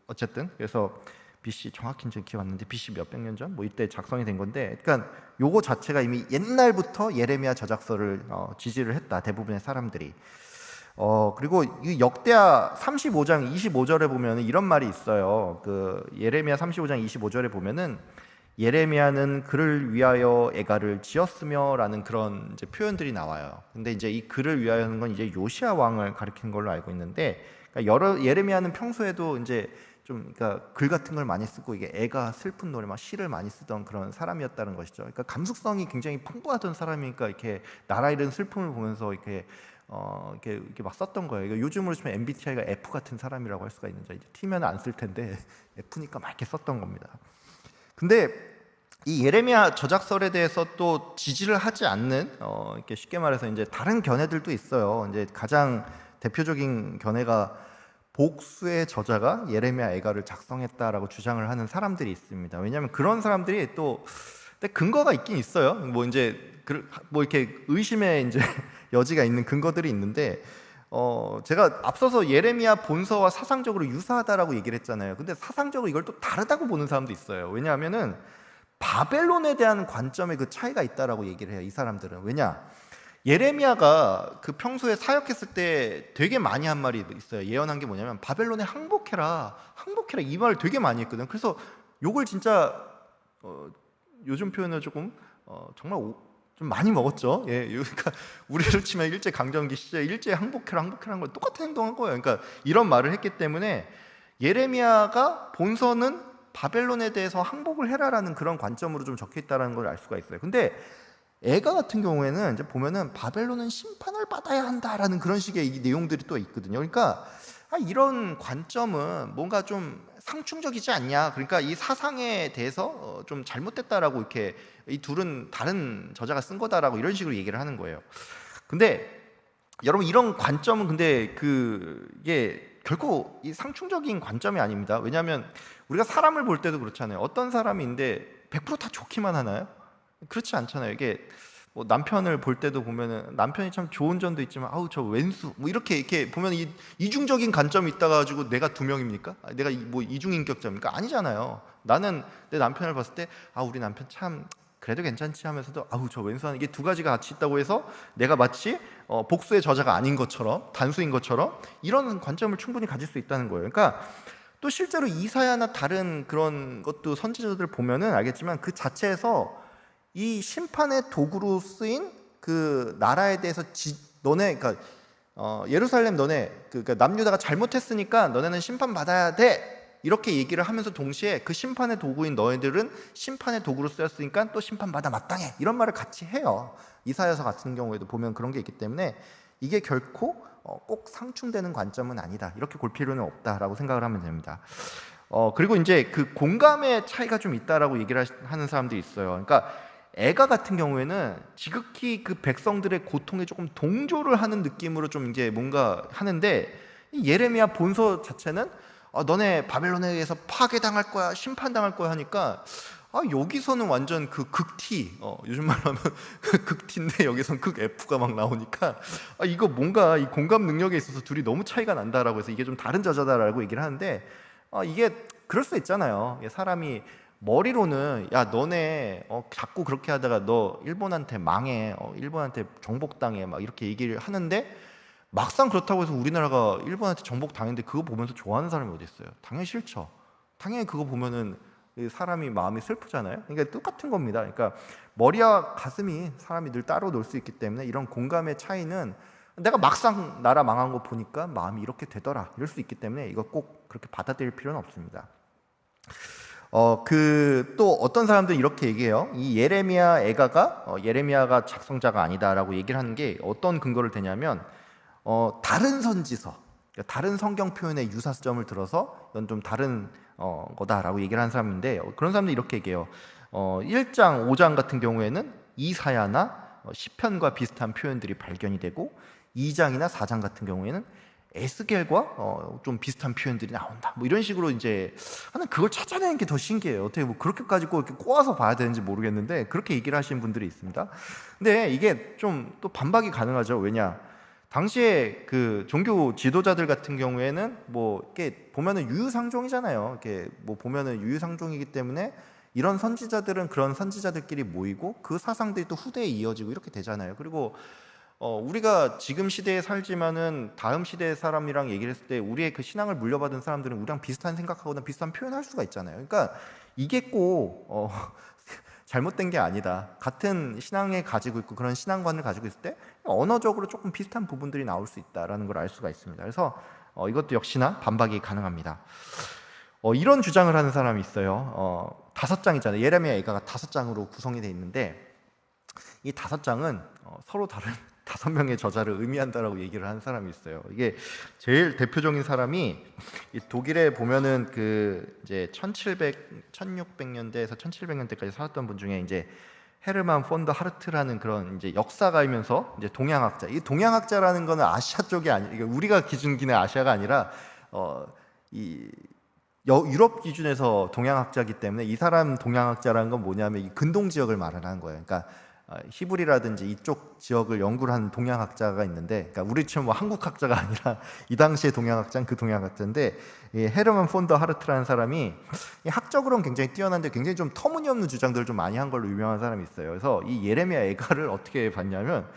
어쨌든 그래서 BC 정확히는 지금 기억 안 나는데 BC 몇백 년 전? 뭐 이때 작성이 된 건데, 그러니까 요거 자체가 이미 옛날부터 예레미야 저작서를 지지를 했다, 대부분의 사람들이. 그리고 이 역대하 35장 25절에 보면 이런 말이 있어요. 그 예레미야 35장 25절에 보면은 예레미야는 그를 위하여 애가를 지었으며라는 그런 이제 표현들이 나와요. 근데 이제 이 그를 위하여는 건 이제 요시야 왕을 가리키는 걸로 알고 있는데, 그러니까 예레미야는 평소에도 이제 좀 그러니까 글 같은 걸 많이 쓰고 이게 애가 슬픈 노래 막 시를 많이 쓰던 그런 사람이었다는 것이죠. 그러니까 감수성이 굉장히 풍부하던 사람이니까 이렇게 나라 잃은 슬픔을 보면서 이렇게 막 썼던 거예요. 이거 요즘으로 치면 MBTI가 F 같은 사람이라고 할 수가 있는데, 이제 T면 안 쓸 텐데 F니까 막 이렇게 썼던 겁니다. 근데 이 예레미야 저작설에 대해서 또 지지를 하지 않는 이렇게 쉽게 말해서 이제 다른 견해들도 있어요. 이제 가장 대표적인 견해가 복수의 저자가 예레미야 애가를 작성했다라고 주장을 하는 사람들이 있습니다. 왜냐하면 그런 사람들이 또 근데 근거가 있긴 있어요. 뭐 이제 뭐 이렇게 의심의 이제 여지가 있는 근거들이 있는데, 제가 앞서서 예레미야 본서와 사상적으로 유사하다라고 얘기를 했잖아요. 근데 사상적으로 이걸 또 다르다고 보는 사람도 있어요. 왜냐하면은 바벨론에 대한 관점의 그 차이가 있다라고 얘기를 해요. 이 사람들은. 왜냐? 예레미야가 그 평소에 사역했을 때 되게 많이 한 말이 있어요. 예언한 게 뭐냐면 바벨론에 항복해라, 항복해라, 이 말을 되게 많이 했거든. 그래서 욕을 진짜 요즘 표현을 조금 정말 좀 많이 먹었죠. 예, 그러니까 우리로 치면 일제 강점기 시절 일제 항복해라, 항복해라는 걸 똑같은 행동한 거예요. 그러니까 이런 말을 했기 때문에 예레미야가 본서는 바벨론에 대해서 항복을 해라라는 그런 관점으로 좀 적혀 있다는 걸 알 수가 있어요. 근데 애가 같은 경우에는 이제 보면은 바벨론은 심판을 받아야 한다라는 그런 식의 이 내용들이 또 있거든요. 그러니까 이런 관점은 뭔가 좀 상충적이지 않냐. 그러니까 이 사상에 대해서 좀 잘못됐다라고 이렇게 이 둘은 다른 저자가 쓴 거다라고 이런 식으로 얘기를 하는 거예요. 근데 여러분 이런 관점은 근데 이게 결코 이 상충적인 관점이 아닙니다. 왜냐하면 우리가 사람을 볼 때도 그렇잖아요. 어떤 사람인데 100%다 좋기만 하나요? 그렇지 않잖아요. 이게 뭐 남편을 볼 때도 보면은 남편이 참 좋은 점도 있지만 아우 저 왼수 뭐 이렇게 보면 이중적인 관점이 있다 가지고 내가 두 명입니까? 내가 뭐 이중인격자입니까? 아니잖아요. 나는 내 남편을 봤을 때 우리 남편 참 그래도 괜찮지 하면서도 아우 저 왼수하는 이게 두 가지가 같이 있다고 해서 내가 마치 복수의 저자가 아닌 것처럼 단수인 것처럼 이런 관점을 충분히 가질 수 있다는 거예요. 그러니까 또 실제로 이사야나 다른 그런 것도 선지자들 보면은 알겠지만 그 자체에서 이 심판의 도구로 쓰인 그 나라에 대해서 그러니까 예루살렘 그러니까 남유다가 잘못했으니까 너네는 심판 받아야 돼 이렇게 얘기를 하면서 동시에 그 심판의 도구인 너희들은 심판의 도구로 쓰였으니까 또 심판받아 마땅해 이런 말을 같이 해요. 이사야서 같은 경우에도 보면 그런 게 있기 때문에 이게 결코 꼭 상충되는 관점은 아니다 이렇게 볼 필요는 없다라고 생각을 하면 됩니다. 그리고 이제 그 공감의 차이가 좀 있다라고 얘기를 하는 사람들이 있어요. 그러니까 애가 같은 경우에는 지극히 그 백성들의 고통에 조금 동조를 하는 느낌으로 좀 이제 뭔가 하는데, 이 예레미야 본서 자체는 너네 바벨론에 의해서 파괴당할 거야, 심판당할 거야 하니까 여기서는 완전 그 극T, 요즘 말로 하면 극T인데 여기서는 극F가 막 나오니까 이거 뭔가 이 공감 능력에 있어서 둘이 너무 차이가 난다라고 해서 이게 좀 다른 저자다라고 얘기를 하는데, 이게 그럴 수 있잖아요. 사람이 머리로는 야 너네 자꾸 그렇게 하다가 너 일본한테 망해, 일본한테 정복당해 막 이렇게 얘기를 하는데, 막상 그렇다고 해서 우리나라가 일본한테 정복당했는데 그거 보면서 좋아하는 사람이 어디 있어요? 당연히 싫죠. 당연히 그거 보면은 사람이 마음이 슬프잖아요. 그러니까 똑같은 겁니다. 그러니까 머리와 가슴이 사람이 늘 따로 놀 수 있기 때문에 이런 공감의 차이는 내가 막상 나라 망한 거 보니까 마음이 이렇게 되더라 이럴 수 있기 때문에 이거 꼭 그렇게 받아들일 필요는 없습니다. 또 어떤 사람들은 이렇게 얘기해요. 이 예레미야 애가가 예레미야가 작성자가 아니다라고 얘기를 하는 게 어떤 근거를 대냐면 다른 선지서, 그러니까 다른 성경 표현의 유사점을 들어서 이건 좀 다른 거다라고 얘기를 하는 사람인데, 그런 사람들이 이렇게 얘기해요. 1장, 5장 같은 경우에는 이사야나 시편과 비슷한 표현들이 발견이 되고 2장이나 4장 같은 경우에는 에스겔과 좀 비슷한 표현들이 나온다. 뭐 이런 식으로 이제 하는 그걸 찾아내는 게 더 신기해요. 어떻게 뭐 그렇게까지 꼭 이렇게 꼬아서 봐야 되는지 모르겠는데 그렇게 얘기를 하시는 분들이 있습니다. 근데 이게 좀 또 반박이 가능하죠. 왜냐? 당시에 그 종교 지도자들 같은 경우에는 뭐 이렇게 보면은 유유상종이잖아요. 이렇게 뭐 보면은 유유상종이기 때문에 이런 선지자들은 그런 선지자들끼리 모이고 그 사상들이 또 후대에 이어지고 이렇게 되잖아요. 그리고 우리가 지금 시대에 살지만은 다음 시대의 사람이랑 얘기를 했을 때 우리의 그 신앙을 물려받은 사람들은 우리랑 비슷한 생각하거나 비슷한 표현할 수가 있잖아요. 그러니까 이게 꼭 잘못된 게 아니다. 같은 신앙에 가지고 있고 그런 신앙관을 가지고 있을 때 언어적으로 조금 비슷한 부분들이 나올 수 있다라는 걸 알 수가 있습니다. 그래서 이것도 역시나 반박이 가능합니다. 이런 주장을 하는 사람이 있어요. 5장이잖아요. 예레미야 애가가 5장으로 구성이 되어 있는데 이 5장은 서로 다른 5명의 저자를 의미한다라고 얘기를 하는 사람이 있어요. 이게 제일 대표적인 사람이 이 독일에 보면은 그 이제 1600년대에서 1700년대까지 살았던 분 중에 이제 헤르만 폰더 하르트라는 그런 이제 역사가이면서 이제 동양학자. 이 동양학자라는 거는 아시아 쪽이 아니, 우리가 기준기는 아시아가 아니라 이 유럽 기준에서 동양학자이기 때문에 이 사람 동양학자라는 건 뭐냐면 이 근동 지역을 말하는 거예요. 그러니까 히브리라든지 이쪽 지역을 연구를 하는 동양학자가 있는데, 그러니까 우리처럼 뭐 한국학자가 아니라 이 당시의 동양학자는 그 동양학자인데, 이 헤르만 폰더 하르트라는 사람이 학적으로는 굉장히 뛰어난데 굉장히 좀 터무니없는 주장들을 좀 많이 한 걸로 유명한 사람이 있어요. 그래서 이 예레미야 애가를 어떻게 봤냐면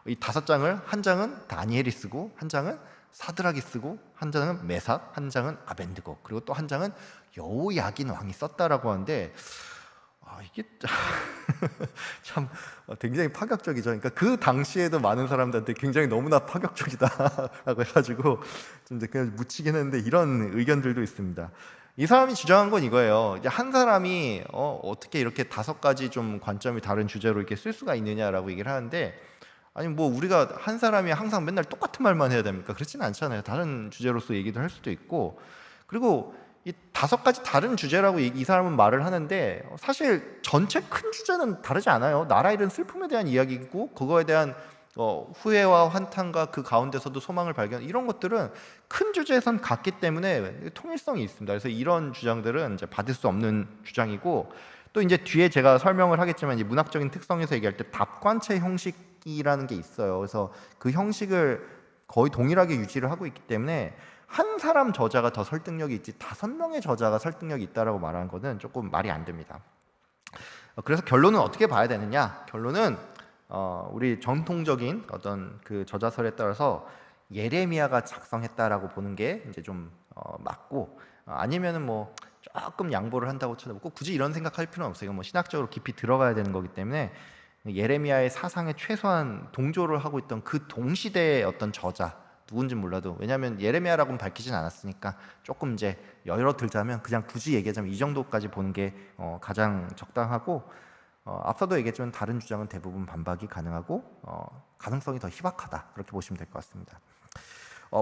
이 5장을 한 장은 다니엘이 쓰고 한 장은 사드락이 쓰고 한 장은 메삭, 한 장은 아벤드고 그리고 또 한 장은 여호야긴 왕이 썼다라고 하는데 이게 참 굉장히 파격적이죠. 그러니까 그 당시에도 많은 사람들한테 굉장히 너무나 파격적이다라고 해가지고 좀 그냥 묻히긴 했는데 이런 의견들도 있습니다. 이 사람이 주장한 건 이거예요. 이제 한 사람이 어떻게 이렇게 5가지 좀 관점이 다른 주제로 이렇게 쓸 수가 있느냐라고 얘기를 하는데, 아니 뭐 우리가 한 사람이 항상 맨날 똑같은 말만 해야 됩니까? 그렇지는 않잖아요. 다른 주제로서 얘기도 할 수도 있고, 그리고 이 5가지 다른 주제라고 이 사람은 말을 하는데 사실 전체 큰 주제는 다르지 않아요. 나라 잃은 슬픔에 대한 이야기이고 그거에 대한 후회와 환탄과 그 가운데서도 소망을 발견, 이런 것들은 큰 주제에선 같기 때문에 통일성이 있습니다. 그래서 이런 주장들은 이제 받을 수 없는 주장이고, 또 이제 뒤에 제가 설명을 하겠지만 이 문학적인 특성에서 얘기할 때 답관체 형식이라는 게 있어요. 그래서 그 형식을 거의 동일하게 유지를 하고 있기 때문에 한 사람 저자가 더 설득력이 있지 5명의 저자가 설득력이 있다라고 말하는 것은 조금 말이 안 됩니다. 그래서 결론은 어떻게 봐야 되느냐? 결론은 우리 전통적인 어떤 그 저자설에 따라서 예레미야가 작성했다라고 보는 게 이제 좀 맞고, 아니면은 뭐 조금 양보를 한다고 쳐도 꼭 굳이 이런 생각할 필요는 없어요. 뭐 신학적으로 깊이 들어가야 되는 거기 때문에 예레미야의 사상에 최소한 동조를 하고 있던 그 동시대의 어떤 저자 누군지 몰라도, 왜냐하면 예레미야라고는 밝히진 않았으니까 조금 이제 여러 들자면 그냥 굳이 얘기하자면 이 정도까지 보는 게 가장 적당하고, 앞서도 얘기했지만 다른 주장은 대부분 반박이 가능하고 가능성이 더 희박하다, 그렇게 보시면 될 것 같습니다.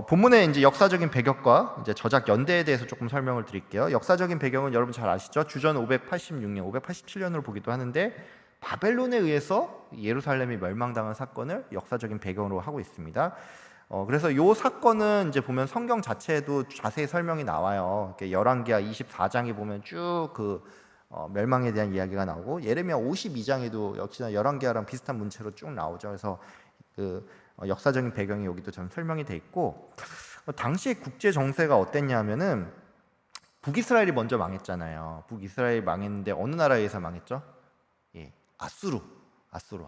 본문의 이제 역사적인 배경과 이제 저작 연대에 대해서 조금 설명을 드릴게요. 역사적인 배경은 여러분 잘 아시죠? 주전 586년, 587년으로 보기도 하는데 바벨론에 의해서 예루살렘이 멸망당한 사건을 역사적인 배경으로 하고 있습니다. 그래서 이 사건은 이제 보면 성경 자체에도 자세히 설명이 나와요. 열왕기하 24장에 보면 쭉 그 멸망에 대한 이야기가 나오고, 예레미야 52장에도 역시나 열왕기하랑 비슷한 문체로 쭉 나오죠. 그래서 그 역사적인 배경이 여기도 좀 설명이 돼 있고, 당시의 국제 정세가 어땠냐면은 북이스라엘이 먼저 망했잖아요. 북이스라엘이 망했는데 어느 나라에서 망했죠? 예,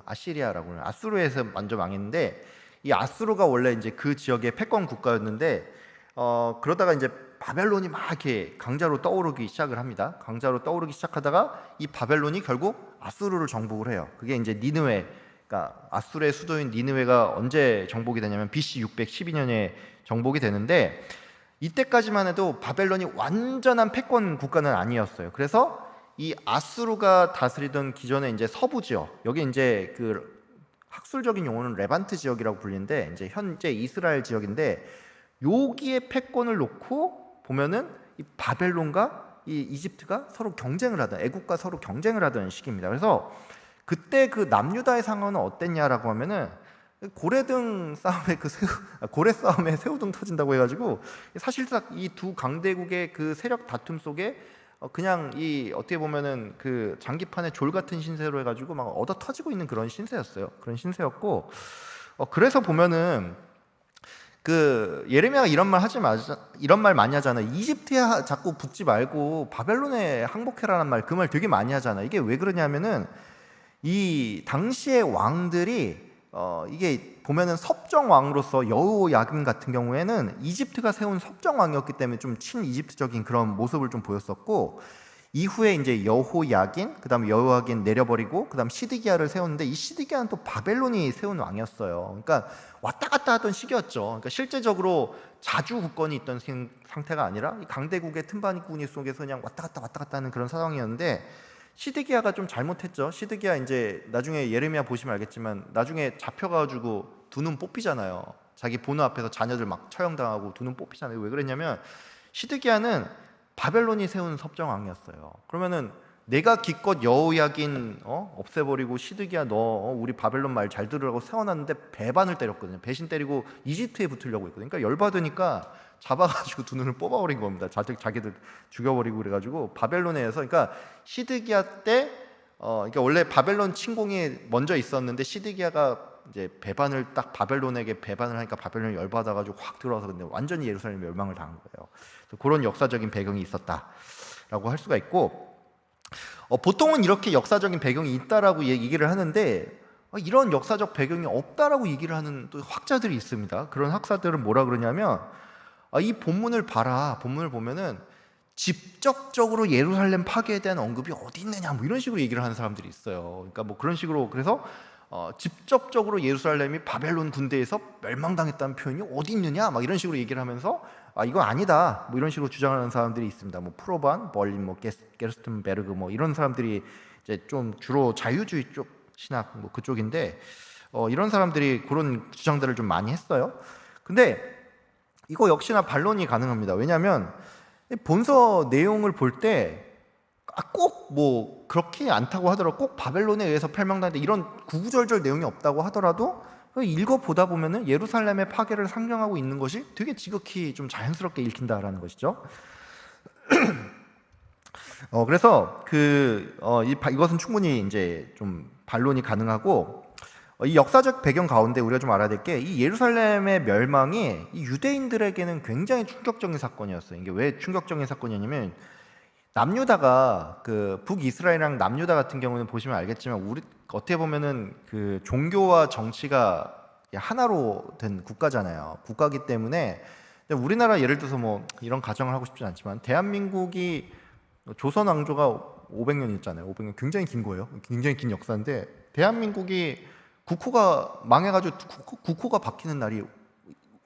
아시리아라고 하는 아수르에서 먼저 망했는데, 이 아수르가 원래 이제 그 지역의 패권 국가였는데 그러다가 이제 바벨론이 막 이렇게 강자로 떠오르기 시작을 합니다. 강자로 떠오르기 시작하다가 이 바벨론이 결국 아수르를 정복을 해요. 그게 이제 니느웨, 그러니까 아수르의 수도인 니느웨가 언제 정복이 되냐면 BC 612년에 정복이 되는데, 이때까지만 해도 바벨론이 완전한 패권 국가는 아니었어요. 그래서 이 아수르가 다스리던 기존의 이제 서부 지역, 여기 이제 그 학술적인 용어는 레반트 지역이라고 불리는데 이제 현재 이스라엘 지역인데, 여기에 패권을 놓고 보면은 이 바벨론과 이 이집트가 서로 경쟁을 하던, 애국과 서로 경쟁을 하던 시기입니다. 그래서 그때 그 남유다의 상황은 어땠냐라고 하면은 고래등 싸움에 고래 싸움에 새우등 터진다고 해가지고 사실상 이 두 강대국의 그 세력 다툼 속에 그냥 이 어떻게 보면은 그 장기판의 졸 같은 신세로 해가지고 막 얻어 터지고 있는 그런 신세였어요. 그런 신세였고, 그래서 보면은 그 예레미야가 이런 말 많이 하잖아요. 이집트에 자꾸 붙지 말고 바벨론에 항복해라는 말, 그 말 되게 많이 하잖아요. 이게 왜 그러냐면은 이 당시의 왕들이 이게 보면은 섭정왕으로서 여호야긴 같은 경우에는 이집트가 세운 섭정왕이었기 때문에 좀 친이집트적인 그런 모습을 좀 보였었고, 이후에 이제 여호야긴, 그다음 여호야긴 내려버리고 그다음 시드기야를 세웠는데, 이 시드기야는 또 바벨론이 세운 왕이었어요. 그러니까 왔다 갔다 하던 시기였죠. 그러니까 실제적으로 자주 국권이 있던 상태가 아니라 강대국의 틈바구니 속에서 그냥 왔다 갔다 하는 그런 상황이었는데, 시드기야가 좀 잘못했죠. 시드기야 이제 나중에 예레미야 보시면 알겠지만 나중에 잡혀가지고 두 눈 뽑히잖아요. 자기 본호 앞에서 자녀들 막 처형당하고 두 눈 뽑히잖아요. 왜 그랬냐면 시드기야는 바벨론이 세운 섭정왕이었어요. 그러면은 내가 기껏 여호야긴 없애버리고 시드기야 너 우리 바벨론 말 잘 들으라고 세워놨는데 배반을 때렸거든요. 배신 때리고 이집트에 붙으려고 했거든요. 그러니까 열받으니까 잡아가지고 두 눈을 뽑아버린 겁니다. 자기들 죽여버리고 그래가지고 바벨론에서, 그러니까 시드기야 때 그러니까 원래 바벨론 침공이 먼저 있었는데 시드기야가 이제 바벨론에게 배반을 하니까 바벨론이 열받아가지고 확 들어와서 근데 완전히 예루살렘 멸망을 당한 거예요. 그런 역사적인 배경이 있었다라고 할 수가 있고, 보통은 이렇게 역사적인 배경이 있다라고 얘기를 하는데 이런 역사적 배경이 없다라고 얘기를 하는 또 학자들이 있습니다. 그런 학자들은 뭐라 그러냐면 이 본문을 봐라. 본문을 보면은 직접적으로 예루살렘 파괴에 대한 언급이 어디 있느냐 뭐 이런 식으로 얘기를 하는 사람들이 있어요. 그러니까 뭐 그런 식으로, 그래서 직접적으로 예루살렘이 바벨론 군대에서 멸망당했다는 표현이 어디 있느냐 막 이런 식으로 얘기를 하면서 이건 아니다 뭐 이런 식으로 주장하는 사람들이 있습니다. 뭐 프로반, 벌린, 뭐 게르스텐베르그 뭐 이런 사람들이 이제 좀 주로 자유주의 쪽 신학 뭐 그쪽인데 이런 사람들이 그런 주장들을 좀 많이 했어요. 근데 이거 역시나 반론이 가능합니다. 왜냐하면 본서 내용을 볼 때 꼭 뭐 그렇게 않다고 하더라도, 꼭 바벨론에 의해서 멸망당했다 이런 구구절절 내용이 없다고 하더라도 읽어보다 보면은 예루살렘의 파괴를 상정하고 있는 것이 되게 지극히 좀 자연스럽게 읽힌다라는 것이죠. 그래서 이것은 충분히 이제 좀 반론이 가능하고, 이 역사적 배경 가운데 우리가 좀 알아야 될 게, 이 예루살렘의 멸망이 이 유대인들에게는 굉장히 충격적인 사건이었어요. 이게 왜 충격적인 사건이냐면, 남유다가 그 북이스라엘이랑 남유다 같은 경우는 보시면 알겠지만 우리 어떻게 보면은 그 종교와 정치가 하나로 된 국가잖아요. 국가기 때문에 우리나라 예를 들어서 뭐 이런 가정을 하고 싶진 않지만 대한민국이 조선 왕조가 500년 있잖아요. 500년 굉장히 긴 거예요. 굉장히 긴 역사인데 대한민국이 국호가 망해가지고 국호가 바뀌는 날이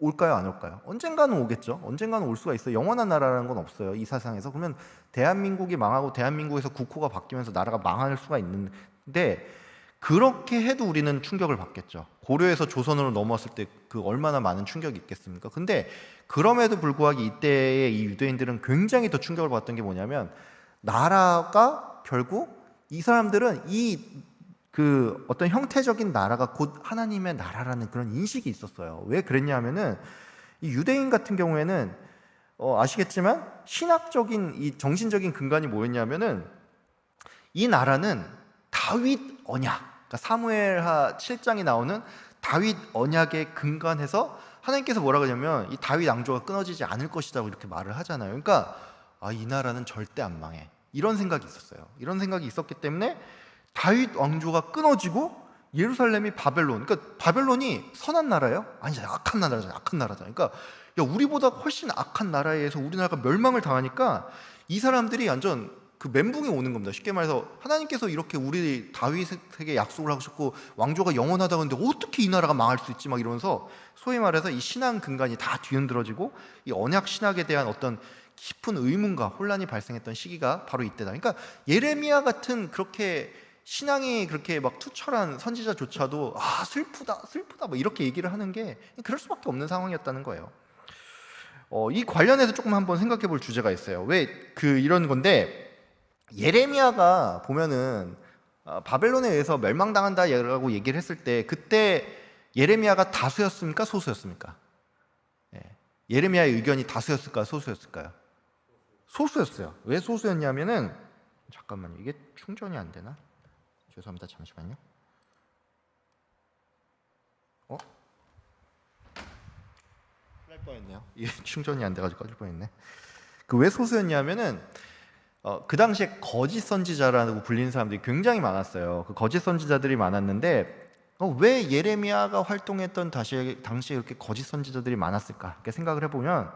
올까요, 안 올까요? 언젠가는 오겠죠. 언젠가는 올 수가 있어요. 영원한 나라라는 건 없어요, 이 사상에서. 그러면 대한민국이 망하고 대한민국에서 국호가 바뀌면서 나라가 망할 수가 있는데, 그렇게 해도 우리는 충격을 받겠죠. 고려에서 조선으로 넘어왔을 때 그 얼마나 많은 충격이 있겠습니까? 근데 그럼에도 불구하고 이때의 이 유대인들은 굉장히 더 충격을 받았던 게 뭐냐면, 나라가 결국 이 사람들은 그 어떤 형태적인 나라가 곧 하나님의 나라라는 그런 인식이 있었어요. 왜 그랬냐면은 이 유대인 같은 경우에는 아시겠지만 신학적인 이 정신적인 근간이 뭐였냐면은 이 나라는 다윗 언약, 그러니까 사무엘하 7장에 나오는 다윗 언약에 근간해서 하나님께서 뭐라 그러냐면 이 다윗 왕조가 끊어지지 않을 것이라고 이렇게 말을 하잖아요. 그러니까 이 나라는 절대 안 망해, 이런 생각이 있었어요. 이런 생각이 있었기 때문에 다윗 왕조가 끊어지고 예루살렘이 바벨론, 그러니까 바벨론이 선한 나라예요? 아니잖아요. 악한 나라잖아요. 악한 나라잖아요. 그러니까 우리보다 훨씬 악한 나라에 의해서 우리나라가 멸망을 당하니까 이 사람들이 완전 그 멘붕이 오는 겁니다. 쉽게 말해서 하나님께서 이렇게 우리 다윗에게 약속을 하셨고 왕조가 영원하다고 하는데 어떻게 이 나라가 망할 수 있지 막 이러면서, 소위 말해서 이 신앙 근간이 다 뒤흔들어지고 이 언약 신학에 대한 어떤 깊은 의문과 혼란이 발생했던 시기가 바로 이때다. 그러니까 예레미야 같은 그렇게 신앙이 그렇게 막 투철한 선지자조차도 슬프다 뭐 이렇게 얘기를 하는 게 그럴 수밖에 없는 상황이었다는 거예요. 이 관련해서 조금 한번 생각해 볼 주제가 있어요. 왜 이런 건데, 예레미야가 보면은 바벨론에 의해서 멸망당한다라고 얘기를 했을 때 그때 예레미야가 다수였습니까, 소수였습니까? 예레미야의 의견이 다수였을까요, 소수였을까요? 소수였어요. 왜 소수였냐면은, 잠깐만요, 이게 충전이 안 되나? 죄송합니다. 잠시만요. 할 뻔했네요. 이게 충전이 안 돼가지고 꺼질 뻔했네. 왜 소수였냐면은 그 당시에 거짓 선지자라고 불리는 사람들이 굉장히 많았어요. 그 거짓 선지자들이 많았는데 왜 예레미야가 활동했던 당시에 이렇게 거짓 선지자들이 많았을까? 이렇게 생각을 해보면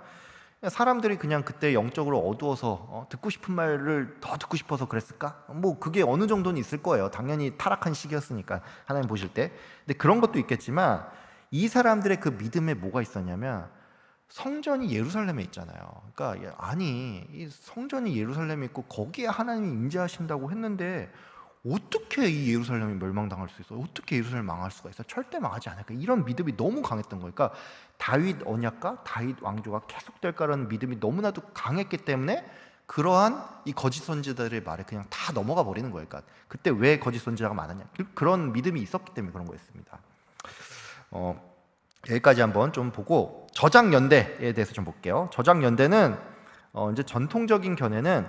사람들이 그냥 그때 영적으로 어두워서 듣고 싶은 말을 더 듣고 싶어서 그랬을까? 뭐 그게 어느 정도는 있을 거예요. 당연히 타락한 시기였으니까 하나님 보실 때. 근데 그런 것도 있겠지만 이 사람들의 그 믿음에 뭐가 있었냐면 성전이 예루살렘에 있잖아요. 그러니까 아니 이 성전이 예루살렘에 있고 거기에 하나님이 임재하신다고 했는데 어떻게 이 예루살렘이 멸망당할 수 있어? 어떻게 예루살렘이 망할 수가 있어? 절대 망하지 않을까? 이런 믿음이 너무 강했던 거예요. 그러니까 다윗 언약과 다윗 왕조가 계속될까라는 믿음이 너무나도 강했기 때문에 그러한 이 거짓 선지자들의 말에 그냥 다 넘어가 버리는 거예요. 그러니까 그때 왜 거짓 선지자가 많았냐? 그런 믿음이 있었기 때문에 그런 거였습니다. 여기까지 한번 좀 보고 저작연대에 대해서 좀 볼게요. 저작연대는 이제 전통적인 견해는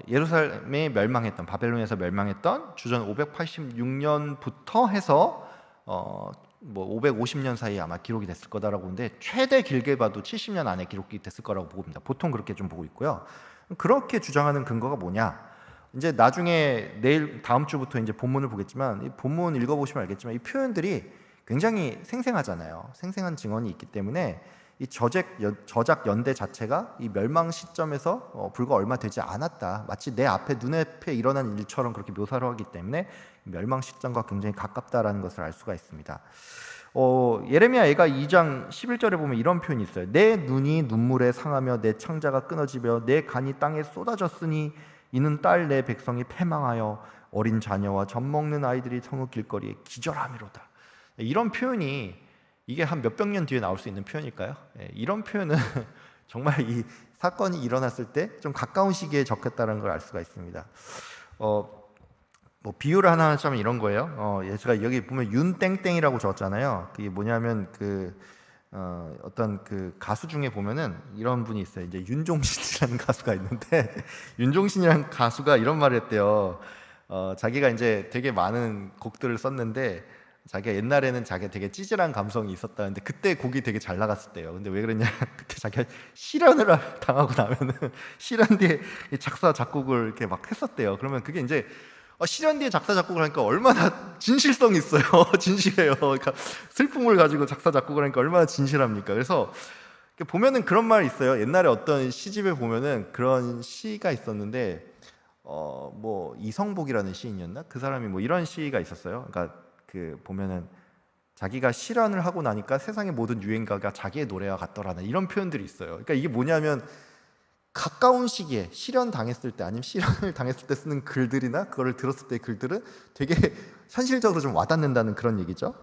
예루살렘이 멸망했던 바벨론에서 멸망했던 주전 586년부터 해서 뭐 550년 사이에 아마 기록이 됐을 거다라고 하는데 최대 길게 봐도 70년 안에 기록이 됐을 거라고 보고 있습니다. 보통 그렇게 좀 보고 있고요. 그렇게 주장하는 근거가 뭐냐? 이제 나중에 내일 다음 주부터 이제 본문을 보겠지만 이 본문 읽어보시면 알겠지만 이 표현들이 굉장히 생생하잖아요. 생생한 증언이 있기 때문에 이 저작 연대 자체가 이 멸망 시점에서 불과 얼마 되지 않았다. 마치 내 앞에 눈앞에 일어난 일처럼 그렇게 묘사를 하기 때문에 멸망 시점과 굉장히 가깝다라는 것을 알 수가 있습니다. 예레미야 애가 2장 11절에 보면 이런 표현이 있어요. 내 눈이 눈물에 상하며 내 창자가 끊어지며 내 간이 땅에 쏟아졌으니 이는 딸 내 백성이 패망하여 어린 자녀와 젖 먹는 아이들이 성읍 길거리에 기절함이로다. 이런 표현이 이게 한 몇백 년 뒤에 나올 수 있는 표현일까요? 이런 표현은 정말 이 사건이 일어났을 때 좀 가까운 시기에 적혔다는 걸 알 수가 있습니다. 뭐 비유를 하나 하자면 이런 거예요. 제가 여기 보면 윤땡땡이라고 적었잖아요. 그게 뭐냐면 어떤 그 가수 중에 보면은 이런 분이 있어요. 이제 윤종신이라는 가수가 있는데 윤종신이라는 가수가 이런 말을 했대요. 자기가 이제 되게 많은 곡들을 썼는데 자기가 옛날에는 자기가 되게 찌질한 감성이 있었다는데 그때 곡이 되게 잘 나갔을 때요. 근데 왜 그랬냐? 그때 자기가 실연을 당하고 나면은 실연 뒤에 작사 작곡을 이렇게 막 했었대요. 그러면 그게 이제 실연 뒤에 작사 작곡을 하니까 얼마나 진실성이 있어요. 진실해요. 그러니까 슬픔을 가지고 작사 작곡을 하니까 얼마나 진실합니까? 그래서 보면은 그런 말이 있어요. 옛날에 어떤 시집에 보면은 그런 시가 있었는데 뭐 이성복이라는 시인이었나? 그 사람이 뭐 이런 시가 있었어요. 그러니까 보면은 자기가 실현을 하고 나니까 세상의 모든 유행가가 자기의 노래와 같더라는 이런 표현들이 있어요. 그러니까 이게 뭐냐면 가까운 시기에 실현 당했을 때 아니면 실현을 당했을 때 쓰는 글들이나 그거를 들었을 때의 글들은 되게 현실적으로 좀 와닿는다는 그런 얘기죠.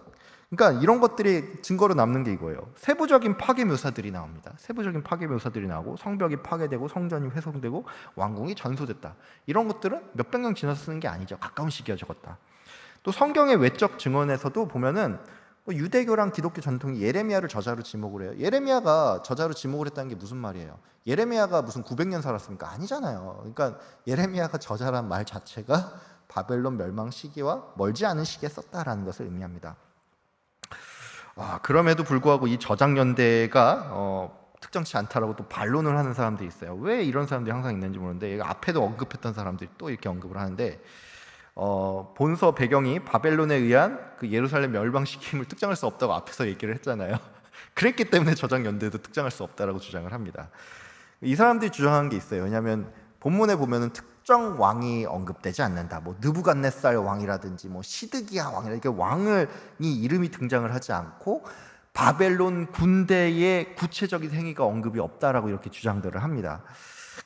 그러니까 이런 것들이 증거로 남는 게 이거예요. 세부적인 파괴 묘사들이 나옵니다. 세부적인 파괴 묘사들이 나오고 성벽이 파괴되고 성전이 훼손되고 왕궁이 전소됐다. 이런 것들은 몇백 년 지나서 쓰는 게 아니죠. 가까운 시기에 적었다. 또 성경의 외적 증언에서도 보면은 유대교랑 기독교 전통이 예레미야를 저자로 지목을 해요. 예레미야가 저자로 지목을 했다는 게 무슨 말이에요? 예레미야가 무슨 900년 살았습니까? 아니잖아요. 그러니까 예레미야가 저자란 말 자체가 바벨론 멸망 시기와 멀지 않은 시기에 썼다라는 것을 의미합니다. 그럼에도 불구하고 이 저작연대가 특정치 않다라고 또 반론을 하는 사람들이 있어요. 왜 이런 사람들이 항상 있는지 모르는데 앞에도 언급했던 사람들이 또 이렇게 언급을 하는데 본서 배경이 바벨론에 의한 그 예루살렘 멸망시킴을 특정할 수 없다고 앞에서 얘기를 했잖아요. 그랬기 때문에 저작연대도 특정할 수 없다라고 주장을 합니다. 이 사람들이 주장한 게 있어요. 왜냐하면 본문에 보면은 특정 왕이 언급되지 않는다. 뭐 느부갓네살 왕이라든지 뭐 시드기야 왕이라 이렇게 왕이 이름이 등장을 하지 않고 바벨론 군대의 구체적인 행위가 언급이 없다라고 이렇게 주장들을 합니다.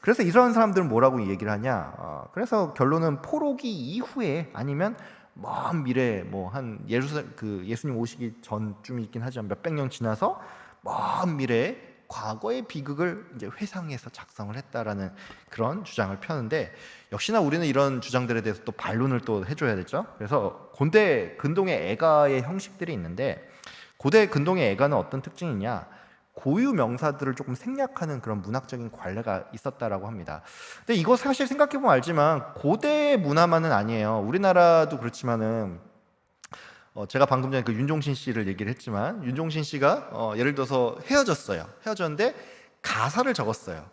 그래서 이런 사람들은 뭐라고 얘기를 하냐? 그래서 결론은 포로기 이후에 아니면 먼 미래 뭐 한 예수님 오시기 전쯤이긴 하지만 몇백 년 지나서 먼 미래에 과거의 비극을 이제 회상해서 작성을 했다라는 그런 주장을 펴는데 역시나 우리는 이런 주장들에 대해서 또 반론을 또 해줘야 되죠. 그래서 고대 근동의 애가의 형식들이 있는데 고대 근동의 애가는 어떤 특징이냐? 고유 명사들을 조금 생략하는 그런 문학적인 관례가 있었다라고 합니다. 근데 이거 사실 생각해보면 알지만 고대 문화만은 아니에요. 우리나라도 그렇지만은 제가 방금 전에 그 윤종신 씨를 얘기를 했지만 윤종신 씨가 예를 들어서 헤어졌는데 가사를 적었어요.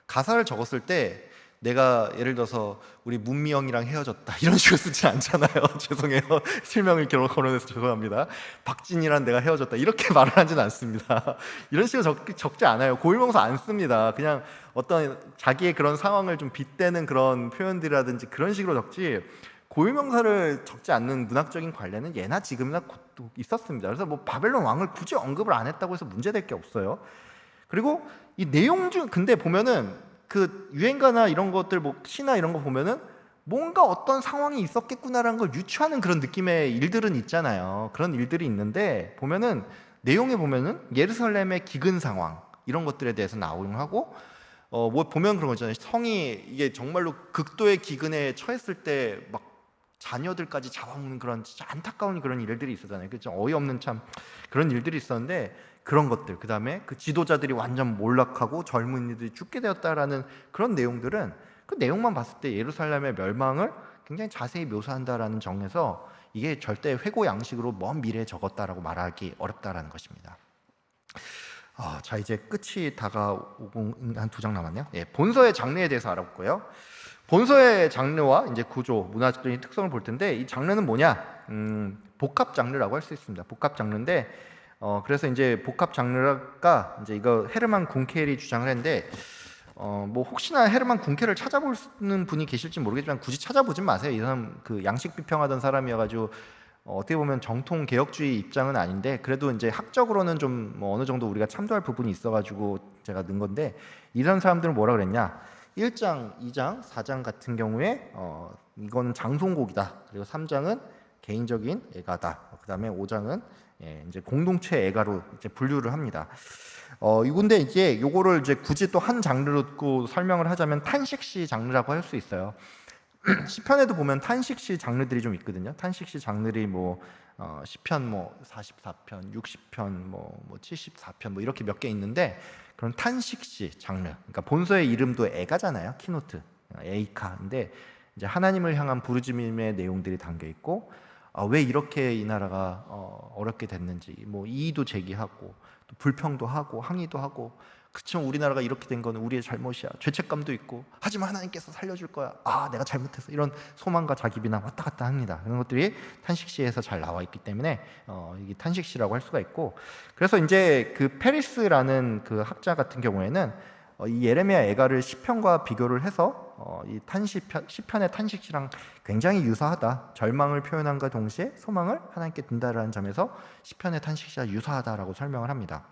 가사를 적었을 때 내가 예를 들어서 우리 문미영이랑 헤어졌다 이런 식으로 쓰진 않잖아요. 죄송해요. 실명을 거론해서 죄송합니다. 박진이랑 내가 헤어졌다 이렇게 말을 하진 않습니다. 이런 식으로 적지 않아요. 고유명사 안 씁니다. 그냥 어떤 자기의 그런 상황을 좀 빗대는 그런 표현들이라든지 그런 식으로 적지, 고유명사를 적지 않는 문학적인 관례는 예나 지금이나 곧 있었습니다. 그래서 뭐 바벨론 왕을 굳이 언급을 안 했다고 해서 문제될 게 없어요. 그리고 이 내용 중 근데 보면은 그 유행가나 이런 것들, 뭐 시나 이런 거 보면은 뭔가 어떤 상황이 있었겠구나라는 걸 유추하는 그런 느낌의 일들은 있잖아요. 그런 일들이 있는데 보면은 내용에 보면은 예루살렘의 기근 상황 이런 것들에 대해서 나오고 뭐 보면 그런 거 있잖아요. 성이 이게 정말로 극도의 기근에 처했을 때 막 자녀들까지 잡아먹는 그런 진짜 안타까운 그런 일들이 있었잖아요. 그좀 어이없는 참 그런 일들이 있었는데, 그런 것들, 그 다음에 그 지도자들이 완전 몰락하고 젊은이들이 죽게 되었다라는 그런 내용들은 그 내용만 봤을 때 예루살렘의 멸망을 굉장히 자세히 묘사한다라는 점에서 이게 절대 회고 양식으로 먼 미래에 적었다라고 말하기 어렵다라는 것입니다. 자, 이제 끝이 다가오고 한 2장 남았네요. 예, 본서의 장르에 대해서 알아볼고요. 본서의 장르와 이제 구조, 문화적인 특성을 볼 텐데, 이 장르는 뭐냐? 복합 장르라고 할 수 있습니다. 복합 장르인데, 그래서 이제 복합 장르가 이제 이거 헤르만 군켈이 주장을 했는데, 뭐 혹시나 헤르만 군켈을 찾아보는 분이 계실지 모르겠지만 굳이 찾아보진 마세요. 이 사람 그 양식 비평하던 사람이어가지고 어떻게 보면 정통 개혁주의 입장은 아닌데, 그래도 이제 학적으로는 좀 뭐 어느 정도 우리가 참조할 부분이 있어가지고 제가 넣은 건데, 이런 사람들은 뭐라 그랬냐? 1장, 2장, 4장 같은 경우에 이거는 장송곡이다. 그리고 3장은 개인적인 애가다. 그다음에 5장은 이제 공동체 애가로 이제 분류를 합니다. 이건데 이제 요거를 이제 굳이 또 한 장르로 듣고 설명을 하자면 탄식시 장르라고 할 수 있어요. 시편에도 보면 탄식시 장르들이 좀 있거든요. 탄식시 장르들이 뭐 시편 뭐 44편, 60편, 뭐 74편 뭐 이렇게 몇 개 있는데, 그런 탄식시 장르, 그러니까 본서의 이름도 에가잖아요. 키노트, 에이카인데 이제 하나님을 향한 부르짖음의 내용들이 담겨 있고, 왜 이렇게 이 나라가 어렵게 됐는지 뭐 이의도 제기하고 또 불평도 하고 항의도 하고, 그치만 우리나라가 이렇게 된 거는 우리의 잘못이야, 죄책감도 있고, 하지만 하나님께서 살려줄 거야, 내가 잘못했어, 이런 소망과 자기 비난 왔다 갔다 합니다. 그런 것들이 탄식시에서 잘 나와 있기 때문에 이게 탄식시라고 할 수가 있고, 그래서 이제 그 페리스라는 그 학자 같은 경우에는 이 예레미야 애가를 시편과 비교를 해서 이 시편의 탄식시랑 굉장히 유사하다, 절망을 표현함과 동시에 소망을 하나님께 둔다라는 점에서 시편의 탄식시와 유사하다라고 설명을 합니다.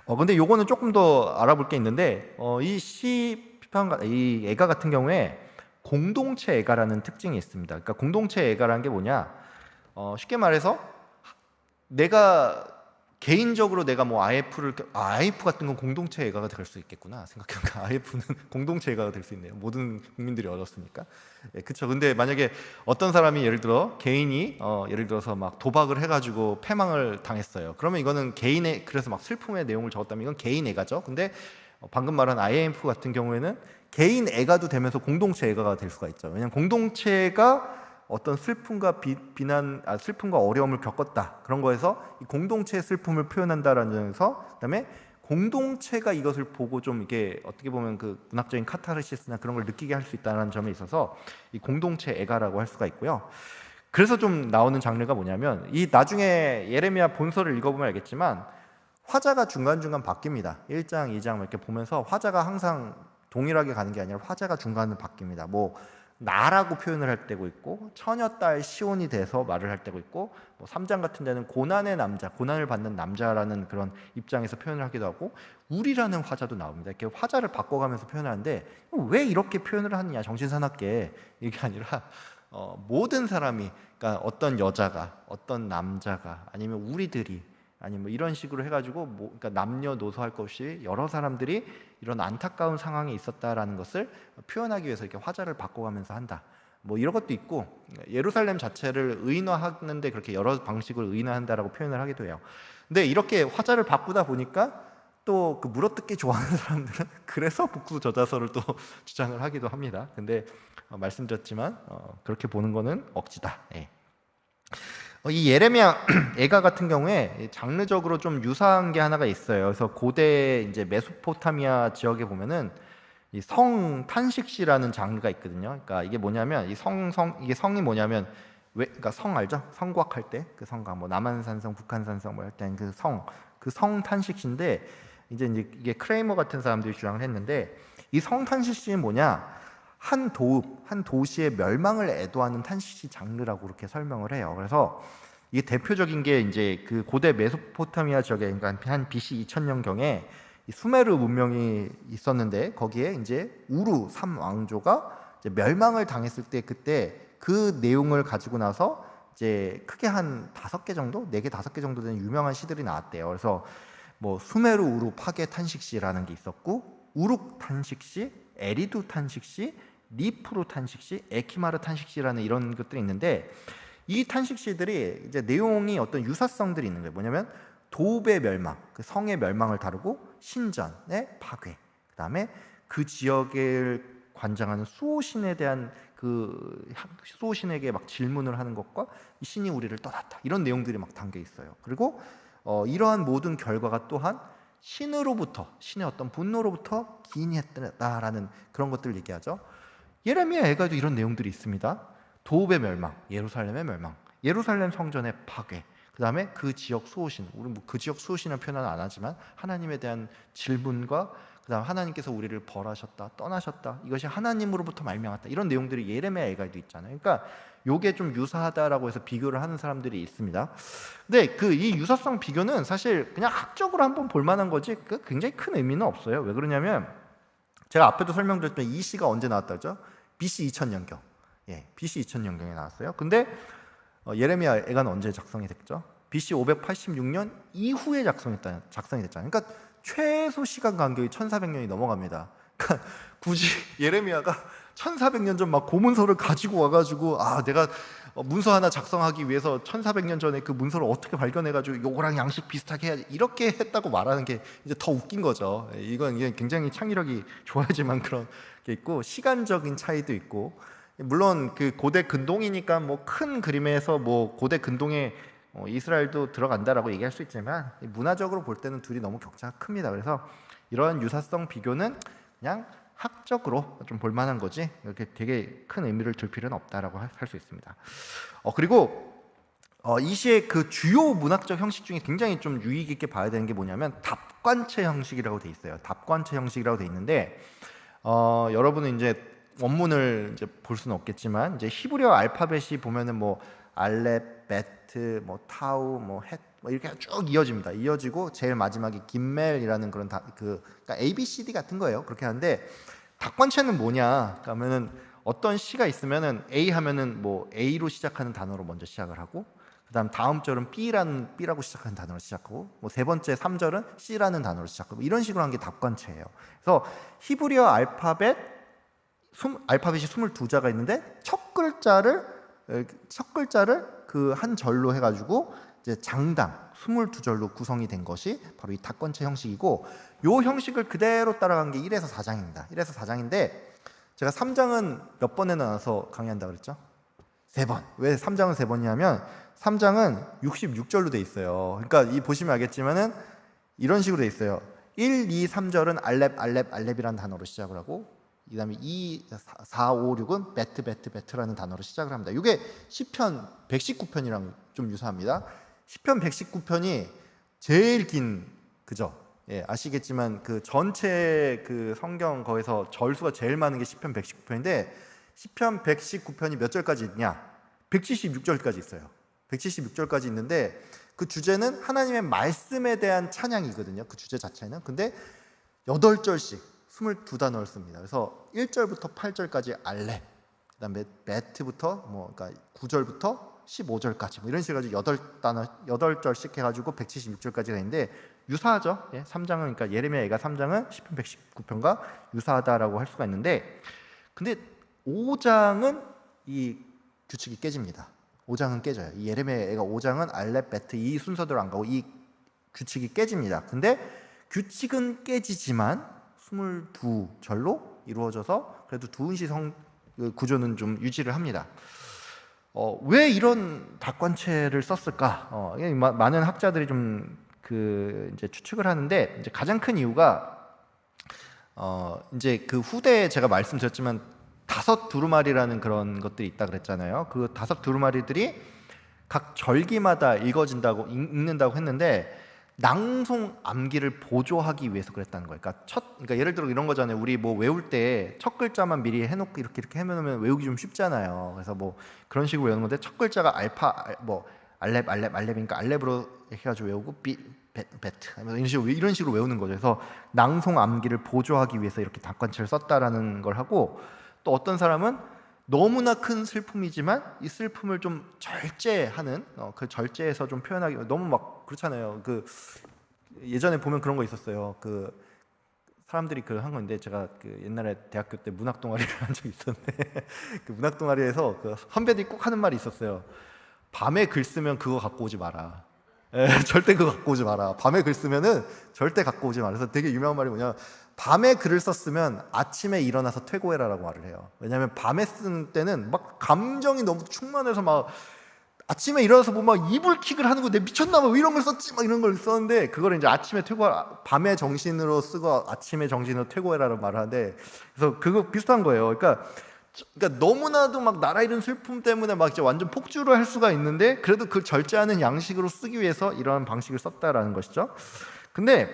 근데 요거는 조금 더 알아볼 게 있는데, 이 시편, 이 애가 같은 경우에 공동체 애가라는 특징이 있습니다. 그러니까 공동체 애가라는 게 뭐냐? 쉽게 말해서 내가 개인적으로 내가 뭐 IF 같은 건 공동체 애가가 될 수 있겠구나 생각해보니까, IF는 공동체 애가가 될 수 있네요. 모든 국민들이 얻었으니까. 그렇죠. 근데 만약에 어떤 사람이 예를 들어 개인이 예를 들어서 막 도박을 해가지고 패망을 당했어요. 그러면 이거는 개인의, 그래서 막 슬픔의 내용을 적었다면 이건 개인 애가죠. 근데 방금 말한 IMF 같은 경우에는 개인 애가도 되면서 공동체 애가가 될 수가 있죠. 왜냐하면 공동체가 어떤 슬픔과 슬픔과 어려움을 겪었다, 그런 거에서 이 공동체의 슬픔을 표현한다라는 점에서, 그다음에 공동체가 이것을 보고 좀 이게 어떻게 보면 그 문학적인 카타르시스나 그런 걸 느끼게 할 수 있다는 점에 있어서 이 공동체 애가라고 할 수가 있고요. 그래서 좀 나오는 장르가 뭐냐면, 이 나중에 예레미야 본서를 읽어보면 알겠지만 화자가 중간중간 바뀝니다. 1장, 2장 이렇게 보면서 화자가 항상 동일하게 가는 게 아니라 화자가 중간에 바뀝니다. 뭐 나라고 표현을 할 때고 있고, 처녀딸 시온이 돼서 말을 할 때고 있고, 뭐 3장 같은 데는 고난의 남자, 고난을 받는 남자라는 그런 입장에서 표현을 하기도 하고, 우리라는 화자도 나옵니다. 이렇게 화자를 바꿔가면서 표현하는데, 왜 이렇게 표현을 하느냐, 정신사납게, 이게 아니라 모든 사람이, 그러니까 어떤 여자가, 어떤 남자가, 아니면 우리들이, 아니면 뭐 이런 식으로 해가지고 그러니까 남녀노소 할 것 없이 여러 사람들이 이런 안타까운 상황에 있었다라는 것을 표현하기 위해서 이렇게 화자를 바꿔가면서 한다. 뭐 이런 것도 있고, 예루살렘 자체를 의인화하는데 그렇게 여러 방식으로 의인화한다라고 표현을 하기도 해요. 근데 이렇게 화자를 바꾸다 보니까 또 그 물어뜯기 좋아하는 사람들은 그래서 북두 저자서를 또 주장을 하기도 합니다. 근데 말씀드렸지만 그렇게 보는 거는 억지다. 예. 이 예레미야 애가 같은 경우에 장르적으로 좀 유사한 게 하나가 있어요. 그래서 고대 이제 메소포타미아 지역에 보면은 이 성탄식시라는 장르가 있거든요. 그러니까 이게 뭐냐면 이게 성이 뭐냐면 그러니까 성 알죠? 성곽할 때 그 성곽 뭐 남한산성, 북한산성 뭐 할 때는 그 성탄식시인데 이제 이게 크레이머 같은 사람들이 주장을 했는데 이 성탄식시는 뭐냐? 한 도시의 멸망을 애도하는 탄식시 장르라고 그렇게 설명을 해요. 그래서 이게 대표적인 게 이제 그 고대 메소포타미아 지역에 그러니까 한 BC 2000년경에 수메르 문명이 있었는데 거기에 이제 우루 3왕조가 이제 멸망을 당했을 때 그때 그 내용을 가지고 나서 이제 크게 한 5개 정도, 4개, 5개 정도 되는 유명한 시들이 나왔대요. 그래서 뭐 수메르 우루 파괴 탄식시라는 게 있었고 우룩 탄식시, 에리두 탄식시, 니프루 탄식시, 에키마르 탄식시라는 이런 것들이 있는데 이 탄식시들이 이제 내용이 어떤 유사성들이 있는 거예요. 뭐냐면 도읍의 멸망, 그 성의 멸망을 다루고 신전의 파괴, 그 다음에 그 지역을 관장하는 수호신에 대한 그 수호신에게 막 질문을 하는 것과 이 신이 우리를 떠났다 이런 내용들이 막 담겨 있어요. 그리고 이러한 모든 결과가 또한 신의 어떤 분노로부터 기인했다라는 그런 것들을 얘기하죠. 예레미야 애가도 이런 내용들이 있습니다. 도읍의 멸망, 예루살렘의 멸망, 예루살렘 성전의 파괴, 그 다음에 그 지역 수호신, 우리 뭐 그 지역 수호신은 표현은 안 하지만 하나님에 대한 질문과 그 다음 하나님께서 우리를 벌하셨다, 떠나셨다, 이것이 하나님으로부터 말미암았다 이런 내용들이 예레미야 애가에도 있잖아요. 그러니까 요게 좀 유사하다라고 해서 비교를 하는 사람들이 있습니다. 근데 그 이 유사성 비교는 사실 그냥 학적으로 한번 볼 만한 거지 굉장히 큰 의미는 없어요. 왜 그러냐면 제가 앞에도 설명드렸지만 이 시가 언제 나왔다죠? BC 2000년경. 예, BC 2000년경에 나왔어요. 근데 예레미야 애가는 언제 작성이 됐죠? BC 586년 이후에 작성이 됐잖아요. 그러니까 최소 시간 간격이 1400년이 넘어갑니다. 그러니까 굳이 예레미야가 1400년 전 막 고문서를 가지고 와가지고 내가 문서 하나 작성하기 위해서 1400년 전에 그 문서를 어떻게 발견해가지고 요거랑 양식 비슷하게 해야지 이렇게 했다고 말하는 게 이제 더 웃긴 거죠. 이게 굉장히 창의력이 좋아야지만 그런 게 있고 시간적인 차이도 있고 물론 그 고대 근동이니까 뭐 큰 그림에서 뭐 고대 근동에 이스라엘도 들어간다라고 얘기할 수 있지만 문화적으로 볼 때는 둘이 너무 격차가 큽니다. 그래서 이런 유사성 비교는 그냥 학적으로 좀 볼만한 거지 이렇게 되게 큰 의미를 둘 필요는 없다라고 할 수 있습니다. 그리고 이 시의 그 주요 문학적 형식 중에 굉장히 좀 유익 있게 봐야 되는 게 뭐냐면 답관체 형식이라고 돼 있어요. 답관체 형식이라고 돼 있는데 여러분은 이제 원문을 이제 볼 수는 없겠지만 이제 히브리어 알파벳이 보면은 뭐 알렙, 베트, 뭐 타우, 뭐 헷, 뭐 이렇게 쭉 이어집니다. 이어지고 제일 마지막에 김멜이라는 그런 그러니까 A, B, C, D 같은 거예요. 그렇게 하는데 답관체는 뭐냐? 그러면은 어떤 시가 있으면은 A 하면은 뭐 A로 시작하는 단어로 먼저 시작을 하고 그다음 다음 절은 B라고 시작하는 단어로 시작하고 뭐 세 번째 3절은 C라는 단어로 시작하고 이런 식으로 한 게 답관체예요. 그래서 히브리어 알파벳이 22자가 있는데 첫 글자를 그 한 절로 해가지고 이제 장당 22절로 구성이 된 것이 바로 이 답관체 형식이고 요 형식을 그대로 따라간 게 1에서 4장입니다. 1에서 4장인데 제가 3장은 몇 번에 나눠서 강의한다 그랬죠? 3번. 왜 3장은 3번이냐면 3장은 66절로 돼 있어요. 그러니까 이 보시면 알겠지만은 이런 식으로 돼 있어요. 1, 2, 3절은 알렙이라는 단어로 시작을 하고 그 다음에 2, 4, 5, 6은 베트라는 단어로 시작을 합니다. 이게 시편 119편이랑 좀 유사합니다. 시편 119편이 제일 긴 그죠? 예, 아시겠지만 그 전체 그 성경 거에서 절수가 제일 많은 게 시편 119편인데 시편 119편이 몇 절까지 있냐? 176절까지 있어요. 176절까지 있는데 그 주제는 하나님의 말씀에 대한 찬양이거든요. 그 주제 자체는. 근데 8절씩 22단어를 씁니다. 그래서 1절부터 8절까지 알렙, 그다음에 베트부터 그러니까 9절부터 15절까지 뭐 이런 식으로 8절씩 해가지고 176절까지가 있는데 유사하죠. 예, 3장은 그러니까 예레미야 애가 3장은 시편 119편과 유사하다라고 할 수가 있는데 근데 5장은 이 규칙이 깨집니다. 5장은 깨져요. 이 예레미야 애가 5장은 알렙, 베트 이 순서대로 안 가고 이 규칙이 깨집니다. 근데 규칙은 깨지지만 22절로 이루어져서 그래도 두은시 구조는 좀 유지를 합니다. 왜 이런 답관체를 썼을까? 많은 학자들이 좀 이제 추측을 하는데 이제 가장 큰 이유가 이제 그 후대에 제가 말씀드렸지만 다섯 두루마리라는 그런 것들이 있다 그랬잖아요. 그 다섯 두루마리들이 각 절기마다 읽는다고 했는데 낭송 암기를 보조하기 위해서 그랬다는 거예요. 그러니까 예를 들어 이런 거잖아요. 우리 뭐 외울 때 첫 글자만 미리 해놓고 이렇게 해놓으면 외우기 좀 쉽잖아요. 그래서 뭐 그런 식으로 외우는 건데 첫 글자가 뭐 알렙이니까 알렙으로 해가지고 외우고 베트 이런 식으로 외우는 거죠. 그래서 낭송 암기를 보조하기 위해서 이렇게 단권체를 썼다라는 걸 하고, 또 어떤 사람은 너무나 큰 슬픔이지만 이 슬픔을 좀 절제하는 그 절제해서 좀 표현하기, 너무 막 그렇잖아요. 그 예전에 보면 그런 거 있었어요. 그 사람들이 그 한 건데, 제가 그 옛날에 대학교 때 문학 동아리를 한 적이 있었는데 그 문학 동아리에서 그 선배들이 꼭 하는 말이 있었어요. 밤에 글 쓰면 그거 갖고 오지 마라. 절대 그거 갖고 오지 마라. 밤에 글 쓰면은 절대 갖고 오지 마라. 그래서 되게 유명한 말이 뭐냐, 밤에 글을 썼으면 아침에 일어나서 퇴고해라라고 말을 해요. 왜냐하면 밤에 쓴 때는 막 감정이 너무 충만해서 막 아침에 일어나서 뭐 막 이불킥을 하는 거, 내 미쳤나 봐, 이런 걸 썼지, 막 이런 걸 썼는데, 그걸 이제 아침에 밤에 정신으로 쓰고 아침에 정신으로 퇴고해라는 말을 하는데, 그래서 그거 비슷한 거예요. 그러니까 너무나도 막 나라 잃은 슬픔 때문에 막 이제 완전 폭주를 할 수가 있는데, 그래도 그 절제하는 양식으로 쓰기 위해서 이런 방식을 썼다라는 것이죠. 근데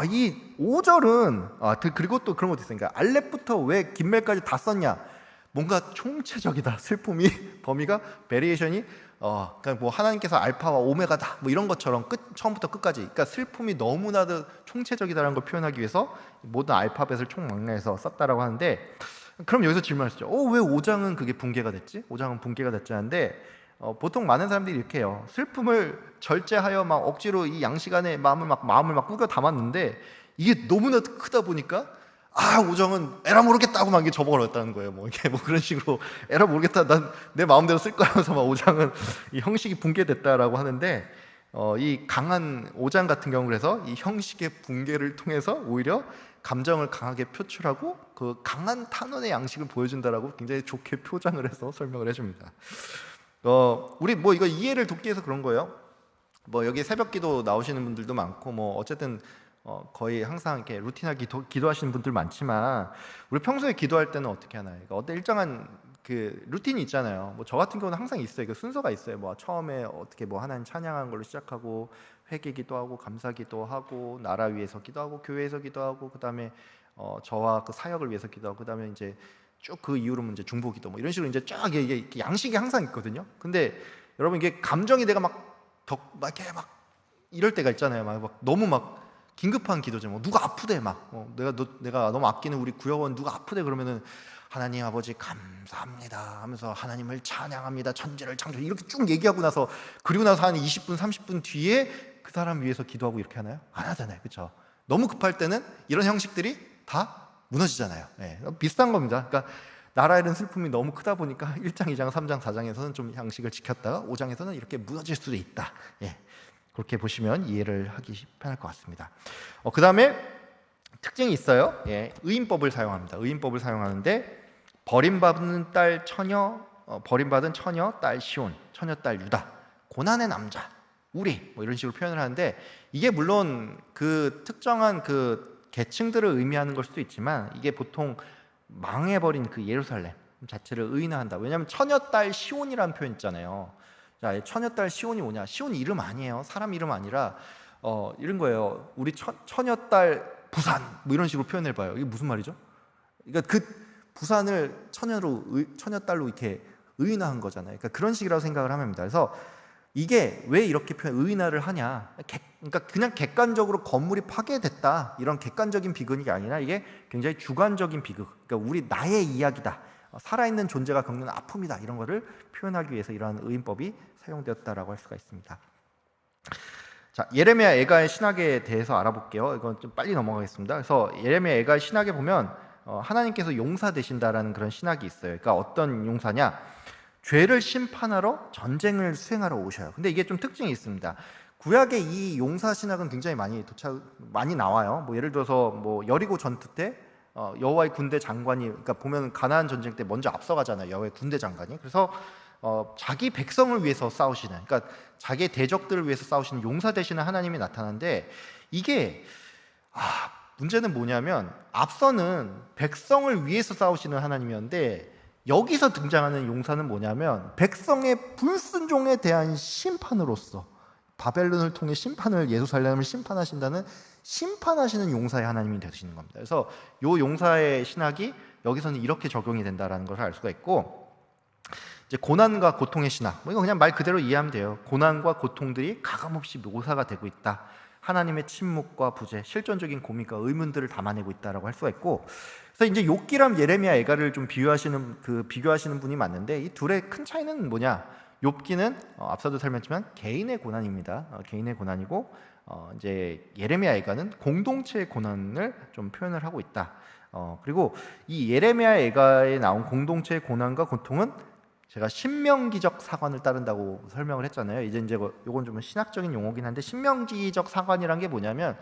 이 5절은 그리고 또 그런 것도 있어요. 그러니까 알렙부터 왜 김멜까지 다 썼냐? 뭔가 총체적이다. 슬픔이 범위가 베리에이션이 그러니까 뭐 하나님께서 알파와 오메가다 뭐 이런 것처럼 처음부터 끝까지, 그러니까 슬픔이 너무나도 총체적이다라는 걸 표현하기 위해서 모든 알파벳을 총망라해서 썼다라고 하는데, 그럼 여기서 질문하시죠. 왜 5장은 그게 붕괴가 됐지? 5장은 붕괴가 됐지 하는데, 보통 많은 사람들이 이렇게 해요. 슬픔을 절제하여 막 억지로 이 양시간에 마음을 막 꾸겨 담았는데, 이게 너무나도 크다 보니까 5장은 에라 모르겠다 하고 막 이게 접어버렸다는 거예요. 뭐 이게 뭐 그런 식으로 에라 모르겠다, 난 내 마음대로 쓸 거야 하면서 막 5장은 이 형식이 붕괴됐다라고 하는데, 이 강한 5장 같은 경우 그래서 이 형식의 붕괴를 통해서 오히려 감정을 강하게 표출하고 그 강한 탄원의 양식을 보여준다라고 굉장히 좋게 표장을 해서 설명을 해줍니다. 우리 뭐 이거 이해를 돕기 위해서 그런 거예요. 뭐 여기 새벽기도 나오시는 분들도 많고, 뭐 어쨌든 거의 항상 이렇게 루틴하게 기도하시는 분들 많지만, 우리 평소에 기도할 때는 어떻게 하나요? 그러니까 어떤 일정한 그 루틴이 있잖아요. 뭐 저 같은 경우는 항상 있어요. 그 순서가 있어요. 뭐 처음에 어떻게 뭐 하나님 찬양하는 걸로 시작하고, 회개 기도하고, 감사 기도하고, 나라 위해서 기도하고, 교회에서 기도하고, 그 다음에 저와 그 사역을 위해서 기도하고, 그 다음에 이제 쭉 그 이후로는 이제 중보 기도 뭐 이런 식으로 이제 쫙 이게 양식이 항상 있거든요. 근데 여러분, 이게 감정이 내가 막 이렇게 막 이럴 때가 있잖아요. 막 너무 막 긴급한 기도죠. 뭐 누가 아프대, 막 내가 너무 아끼는 우리 구역원 누가 아프대 그러면은 하나님 아버지 감사합니다 하면서 하나님을 찬양합니다, 천지를 창조, 이렇게 쭉 얘기하고 나서, 그리고 나서 한 20분 30분 뒤에 그 사람 위해서 기도하고 이렇게 하나요? 안 하잖아요. 그렇죠? 너무 급할 때는 이런 형식들이 다 무너지잖아요. 비슷한 겁니다. 그러니까 나라 잃은 슬픔이 너무 크다 보니까 1장, 2장, 3장, 4장에서는 좀 양식을 지켰다가 5장에서는 이렇게 무너질 수도 있다. 그렇게 보시면 이해를 하기 편할 것 같습니다. 그 다음에 특징이 있어요. 의인법을 사용합니다. 의인법을 사용하는데, 버림받은 처녀 딸 시온, 처녀 딸 유다, 고난의 남자 우리, 뭐 이런 식으로 표현을 하는데, 이게 물론 그 특정한 그 계층들을 의미하는 걸 수도 있지만, 이게 보통 망해버린 그 예루살렘 자체를 의인화한다. 왜냐하면 처녀 딸 시온이라는 표현 있잖아요. 자, 처녀 딸 시온이 뭐냐? 시온이 이름 아니에요. 사람 이름 아니라 이런 거예요. 우리 처녀 딸 부산 뭐 이런 식으로 표현해봐요. 이게 무슨 말이죠? 그러니까 그 부산을 처녀 딸로 이렇게 의인화한 거잖아요. 그러니까 그런 식이라고 생각을 하면 됩니다. 그래서 이게 왜 이렇게 의인화를 하냐? 그러니까 그냥 객관적으로 건물이 파괴됐다, 이런 객관적인 비극이 아니라 이게 굉장히 주관적인 비극. 그러니까 나의 이야기다, 살아있는 존재가 겪는 아픔이다, 이런 거를 표현하기 위해서 이러한 의인법이 사용되었다라고 할 수가 있습니다. 자, 예레미야 애가의 신학에 대해서 알아볼게요. 이건 좀 빨리 넘어가겠습니다. 그래서 예레미야 애가의 신학에 보면 하나님께서 용사 되신다라는 그런 신학이 있어요. 그러니까 어떤 용사냐? 죄를 심판하러 전쟁을 수행하러 오셔요. 근데 이게 좀 특징이 있습니다. 구약의 이 용사 신학은 굉장히 많이 나와요. 뭐 예를 들어서 뭐 여리고 전투 때 여호와의 군대 장관이, 그러니까 보면 가나안 전쟁 때 먼저 앞서가잖아요. 여호와의 군대 장관이. 그래서 자기 백성을 위해서 싸우시는, 그러니까 자기의 대적들을 위해서 싸우시는 용사 되시는 하나님이 나타나는데, 이게 문제는 뭐냐면 앞서는 백성을 위해서 싸우시는 하나님이었는데 여기서 등장하는 용사는 뭐냐면 백성의 불순종에 대한 심판으로서 바벨론을 통해 심판을, 예루살렘을 심판하신다는 심판하시는 용사의 하나님이 되시는 겁니다. 그래서 이 용사의 신학이 여기서는 이렇게 적용이 된다는 것을 알 수가 있고, 이제 고난과 고통의 신학, 이거 그냥 말 그대로 이해하면 돼요. 고난과 고통들이 가감없이 묘사가 되고 있다. 하나님의 침묵과 부재, 실존적인 고민과 의문들을 담아내고 있다라고 할 수가 있고, 그래서 이제 욥기랑 예레미야 애가를 좀 비교하시는 분이 많은데 이 둘의 큰 차이는 뭐냐? 욥기는 앞서도 설명했지만 개인의 고난입니다. 개인의 고난이고, 이제 예레미야 애가는 공동체의 고난을 좀 표현을 하고 있다. 그리고 이 예레미야 애가에 나온 공동체의 고난과 고통은 제가 신명기적 사관을 따른다고 설명을 했잖아요. 이제 이건 좀 신학적인 용어긴 한데, 신명기적 사관이란 게 뭐냐면,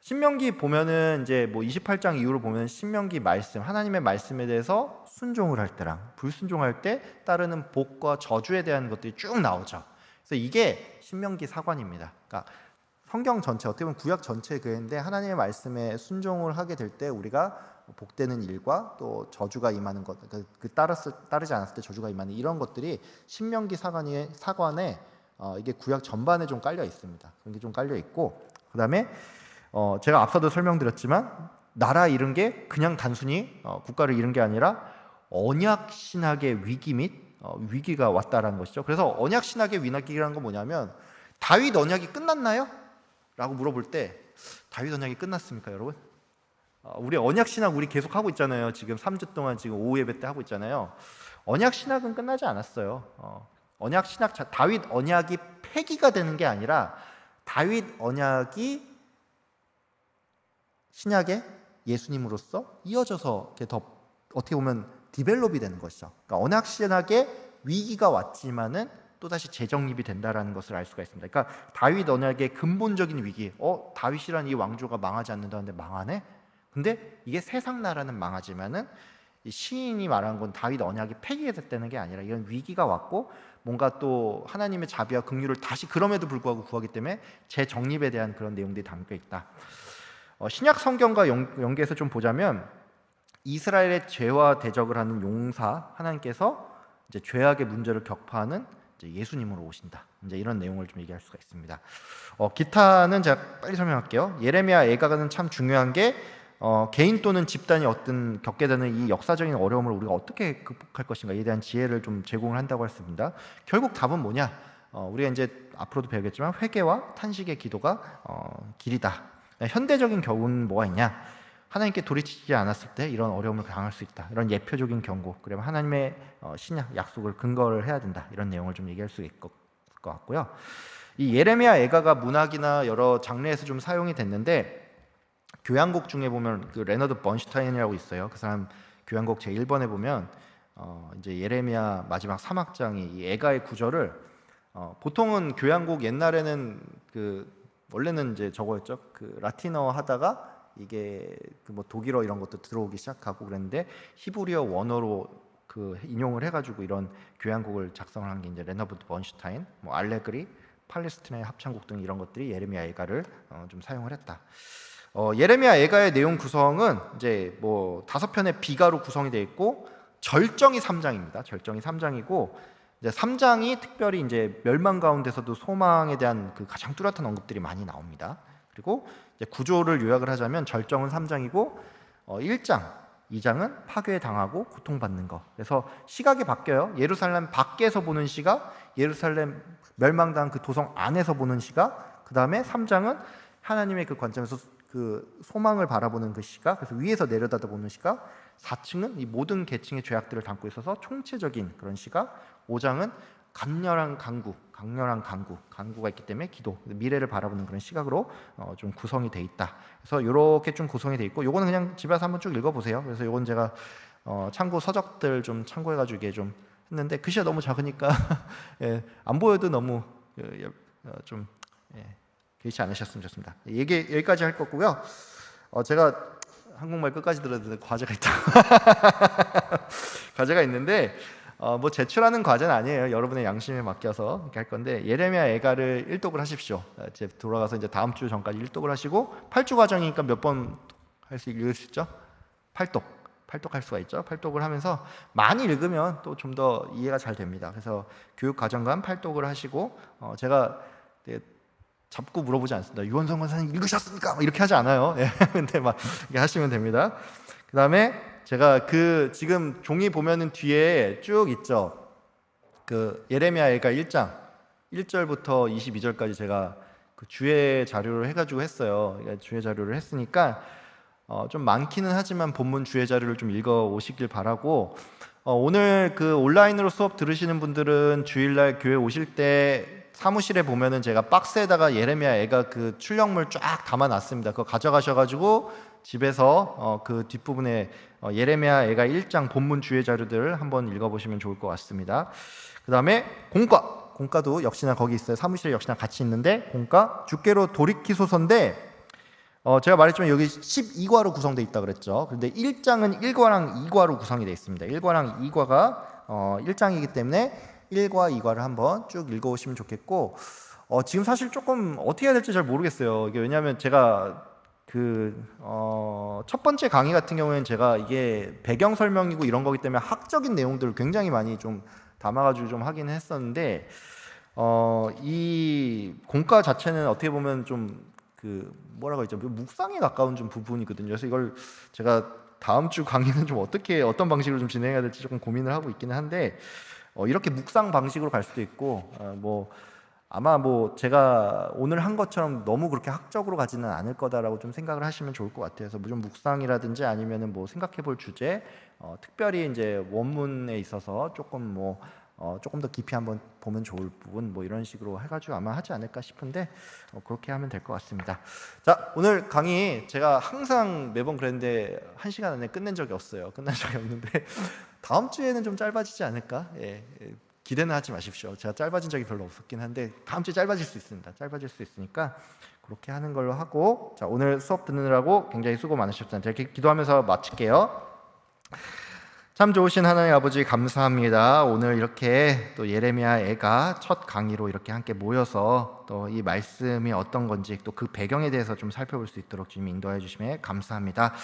신명기 보면은 이제 뭐 28장 이후로 보면 신명기 말씀, 하나님의 말씀에 대해서 순종을 할 때랑 불순종할 때 따르는 복과 저주에 대한 것들이 쭉 나오죠. 그래서 이게 신명기 사관입니다. 그러니까 성경 전체, 어떻게 보면 구약 전체의 교회인데 하나님의 말씀에 순종을 하게 될 때 우리가 복되는 일과 또 저주가 임하는 것, 따르지 않았을 때 저주가 임하는 이런 것들이 신명기 사관에 이게 구약 전반에 좀 깔려 있습니다. 그런 게 좀 깔려 있고, 그 다음에 제가 앞서도 설명드렸지만 나라 잃은 게 그냥 단순히 국가를 잃은 게 아니라 언약 신학의 위기 및 위기가 왔다라는 것이죠. 그래서 언약 신학의 위기라는 건 뭐냐면, 다윗 언약이 끝났나요? 라고 물어볼 때 다윗 언약이 끝났습니까, 여러분? 우리 언약 신학 우리 계속 하고 있잖아요. 지금 3주 동안 지금 오후 예배 때 하고 있잖아요. 언약 신학은 끝나지 않았어요. 언약 신학, 다윗 언약이 폐기가 되는 게 아니라 다윗 언약이 신약의 예수님으로서 이어져서 더 어떻게 보면 디벨롭이 되는 것이죠. 그러니까 언약 신학의 위기가 왔지만은 또다시 재정립이 된다라는 것을 알 수가 있습니다. 그러니까 다윗 언약의 근본적인 위기, 다윗이라는 이 왕조가 망하지 않는다는데 망하네? 근데 이게 세상 나라는 망하지만은 이 시인이 말한 건 다윗 언약이 폐기됐다는 게 아니라 이런 위기가 왔고 뭔가 또 하나님의 자비와 긍휼을 다시 그럼에도 불구하고 구하기 때문에 재정립에 대한 그런 내용들이 담겨 있다. 신약 성경과 연계해서 좀 보자면 이스라엘의 죄와 대적을 하는 용사 하나님께서 이제 죄악의 문제를 격파하는 이제 예수님으로 오신다. 이제 이런 내용을 좀 얘기할 수가 있습니다. 기타는 제가 빨리 설명할게요. 예레미야 애가는 참 중요한 게 개인 또는 집단이 어떤 겪게 되는 이 역사적인 어려움을 우리가 어떻게 극복할 것인가에 대한 지혜를 좀 제공을 한다고 했습니다. 결국 답은 뭐냐? 우리가 이제 앞으로도 배우겠지만 회개와 탄식의 기도가 길이다. 현대적인 교훈은 뭐가 있냐? 하나님께 돌이키지 않았을 때 이런 어려움을 당할 수 있다. 이런 예표적인 경고. 그러면 하나님의 신약 약속을 근거를 해야 된다. 이런 내용을 좀 얘기할 수 있을 것 같고요. 이 예레미야 애가가 문학이나 여러 장르에서 좀 사용이 됐는데, 교향곡 중에 보면 그 레너드 번슈타인이라고 있어요. 그 사람 교향곡 제 1번에 보면 이제 예레미야 마지막 3악장이 이 애가의 구절을 보통은 교향곡 옛날에는 원래는 이제 저거였죠. 그 라틴어 하다가 이게 뭐 독일어 이런 것도 들어오기 시작하고 그랬는데 히브리어 원어로 인용을 해가지고 이런 교향곡을 작성을 한 게 이제 레너드 번슈타인, 뭐 알레그리, 팔레스티나의 합창곡 등 이런 것들이 예레미야 애가를 좀 사용을 했다. 예레미야 애가의 내용 구성은 이제 뭐 5편의 비가로 구성이 되어 있고 절정이 3장입니다. 절정이 3장이고 이제 3장이 특별히 이제 멸망 가운데서도 소망에 대한 그 가장 뚜렷한 언급들이 많이 나옵니다. 그리고 이제 구조를 요약을 하자면 절정은 3장이고 1장, 2장은 파괴 당하고 고통받는 거. 그래서 시각이 바뀌어요. 예루살렘 밖에서 보는 시각, 예루살렘 멸망당한 그 도성 안에서 보는 시각. 그 다음에 3장은 하나님의 그 관점에서 그 소망을 바라보는 그 시각, 그래서 위에서 내려다보는 시각. 4층은 이 모든 계층의 죄악들을 담고 있어서 총체적인 그런 시각. 5장은 강렬한 강구가 있기 때문에 기도, 미래를 바라보는 그런 시각으로 좀 구성이 돼 있다. 그래서 이렇게 좀 구성이 돼 있고, 요거는 그냥 집에 가서 한번 쭉 읽어보세요. 그래서 요건 제가 참고 서적들 좀 참고해가지고 이게 좀 했는데 글씨가 너무 작으니까 예, 안 보여도 너무 좀 개의치 않으셨으면 좋습니다. 여기까지 할 거고요. 제가 한국말 끝까지 들었는데 과제가 있다. 과제가 있는데 뭐 제출하는 과제는 아니에요. 여러분의 양심에 맡겨서 이렇게 할 건데, 예레미야 애가를 1독을 하십시오. 이제 돌아가서 이제 다음 주 전까지 1독을 하시고 8주 과정이니까 몇 번 할 수 읽을 수 있죠? 팔독할 수가 있죠. 팔독을 하면서 많이 읽으면 또 좀 더 이해가 잘 됩니다. 그래서 교육 과정간 팔독을 하시고 제가 잡고 물어보지 않습니다. 유원성 권사님 읽으셨습니까? 이렇게 하지 않아요. 예, 근데 막 이렇게 하시면 됩니다. 그 다음에 제가 지금 종이 보면은 뒤에 쭉 있죠. 그 예레미야 애가 1장 1절부터 22절까지 제가 그 주의 자료를 해가지고 했어요. 그러니까 주의 자료를 했으니까 좀 많기는 하지만 본문 주의 자료를 좀 읽어 오시길 바라고, 오늘 그 온라인으로 수업 들으시는 분들은 주일날 교회 오실 때 사무실에 보면은 제가 박스에다가 예레미야 애가 그 출력물 쫙 담아놨습니다. 그거 가져가셔가지고 집에서 그 뒷부분에 예레미야 애가 1장 본문 주의 자료들 한번 읽어보시면 좋을 것 같습니다. 그 다음에 공과도 역시나 거기 있어요. 사무실에 역시나 같이 있는데 공과 주께로 돌이키소서인데, 제가 말했지만 여기 12과로 구성되어 있다 그랬죠. 그런데 1장은 1과랑 2과로 구성이 되어 있습니다. 1과랑 2과가 1장이기 때문에 1과 2과를 한번 쭉 읽어오시면 좋겠고, 지금 사실 조금 어떻게 해야 될지 잘 모르겠어요. 이게 왜냐하면 제가 첫 번째 강의 같은 경우에는 제가 이게 배경 설명이고 이런 거기 때문에 학적인 내용들을 굉장히 많이 좀 담아가지고 좀 하긴 했었는데, 이 공과 자체는 어떻게 보면 좀 뭐라고 했죠? 묵상에 가까운 좀 부분이거든요. 그래서 이걸 제가 다음 주 강의는 좀 어떤 방식으로 좀 진행해야 될지 조금 고민을 하고 있기는 한데, 이렇게 묵상 방식으로 갈 수도 있고, 아마 제가 오늘 한 것처럼 너무 그렇게 학적으로 가지는 않을 거다라고 좀 생각을 하시면 좋을 것 같아요. 그래서 좀 묵상이라든지 아니면은 생각해볼 주제, 특별히 이제 원문에 있어서 조금 조금 더 깊이 한번 보면 좋을 부분 이런 식으로 해가지고 아마 하지 않을까 싶은데, 그렇게 하면 될 것 같습니다. 자, 오늘 강의 제가 항상 매번 그랬는데 1시간 안에 끝낸 적이 없어요. 끝난 적이 없는데 다음 주에는 좀 짧아지지 않을까? 예, 기대는 하지 마십시오. 제가 짧아진 적이 별로 없었긴 한데 다음 주에 짧아질 수 있습니다. 짧아질 수 있으니까 그렇게 하는 걸로 하고, 자, 오늘 수업 듣느라고 굉장히 수고 많으셨습니다. 제가 기도하면서 마칠게요. 참 좋으신 하나님 아버지 감사합니다. 오늘 이렇게 또 예레미야 애가 첫 강의로 이렇게 함께 모여서 또 이 말씀이 어떤 건지 또 그 배경에 대해서 좀 살펴볼 수 있도록 주님 인도해 주심에 감사합니다.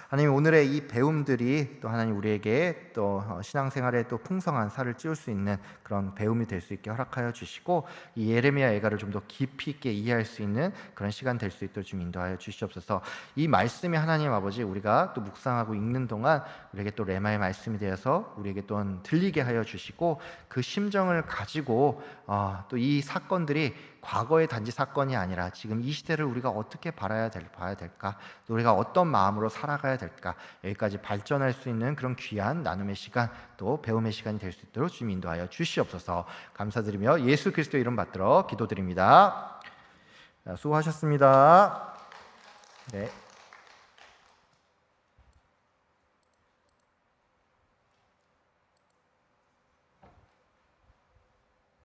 하나님, 오늘의 이 배움들이 또 하나님 우리에게 또 신앙생활에 또 풍성한 살을 찌울 수 있는 그런 배움이 될 수 있게 허락하여 주시고, 이 예레미야 애가를 좀 더 깊이 있게 이해할 수 있는 그런 시간 될 수 있도록 좀 인도하여 주시옵소서. 이 말씀이 하나님 아버지 우리가 또 묵상하고 읽는 동안 우리에게 또 레마의 말씀이 되어서 우리에게 또 들리게 하여 주시고, 그 심정을 가지고 또 이 사건들이 과거의 단지 사건이 아니라 지금 이 시대를 우리가 어떻게 봐야 될까, 또 우리가 어떤 마음으로 살아가야 될까, 여기까지 발전할 수 있는 그런 귀한 나눔의 시간, 또 배움의 시간이 될 수 있도록 주님 인도하여 주시옵소서. 감사드리며 예수 그리스도의 이름 받들어 기도드립니다. 수고하셨습니다. 네.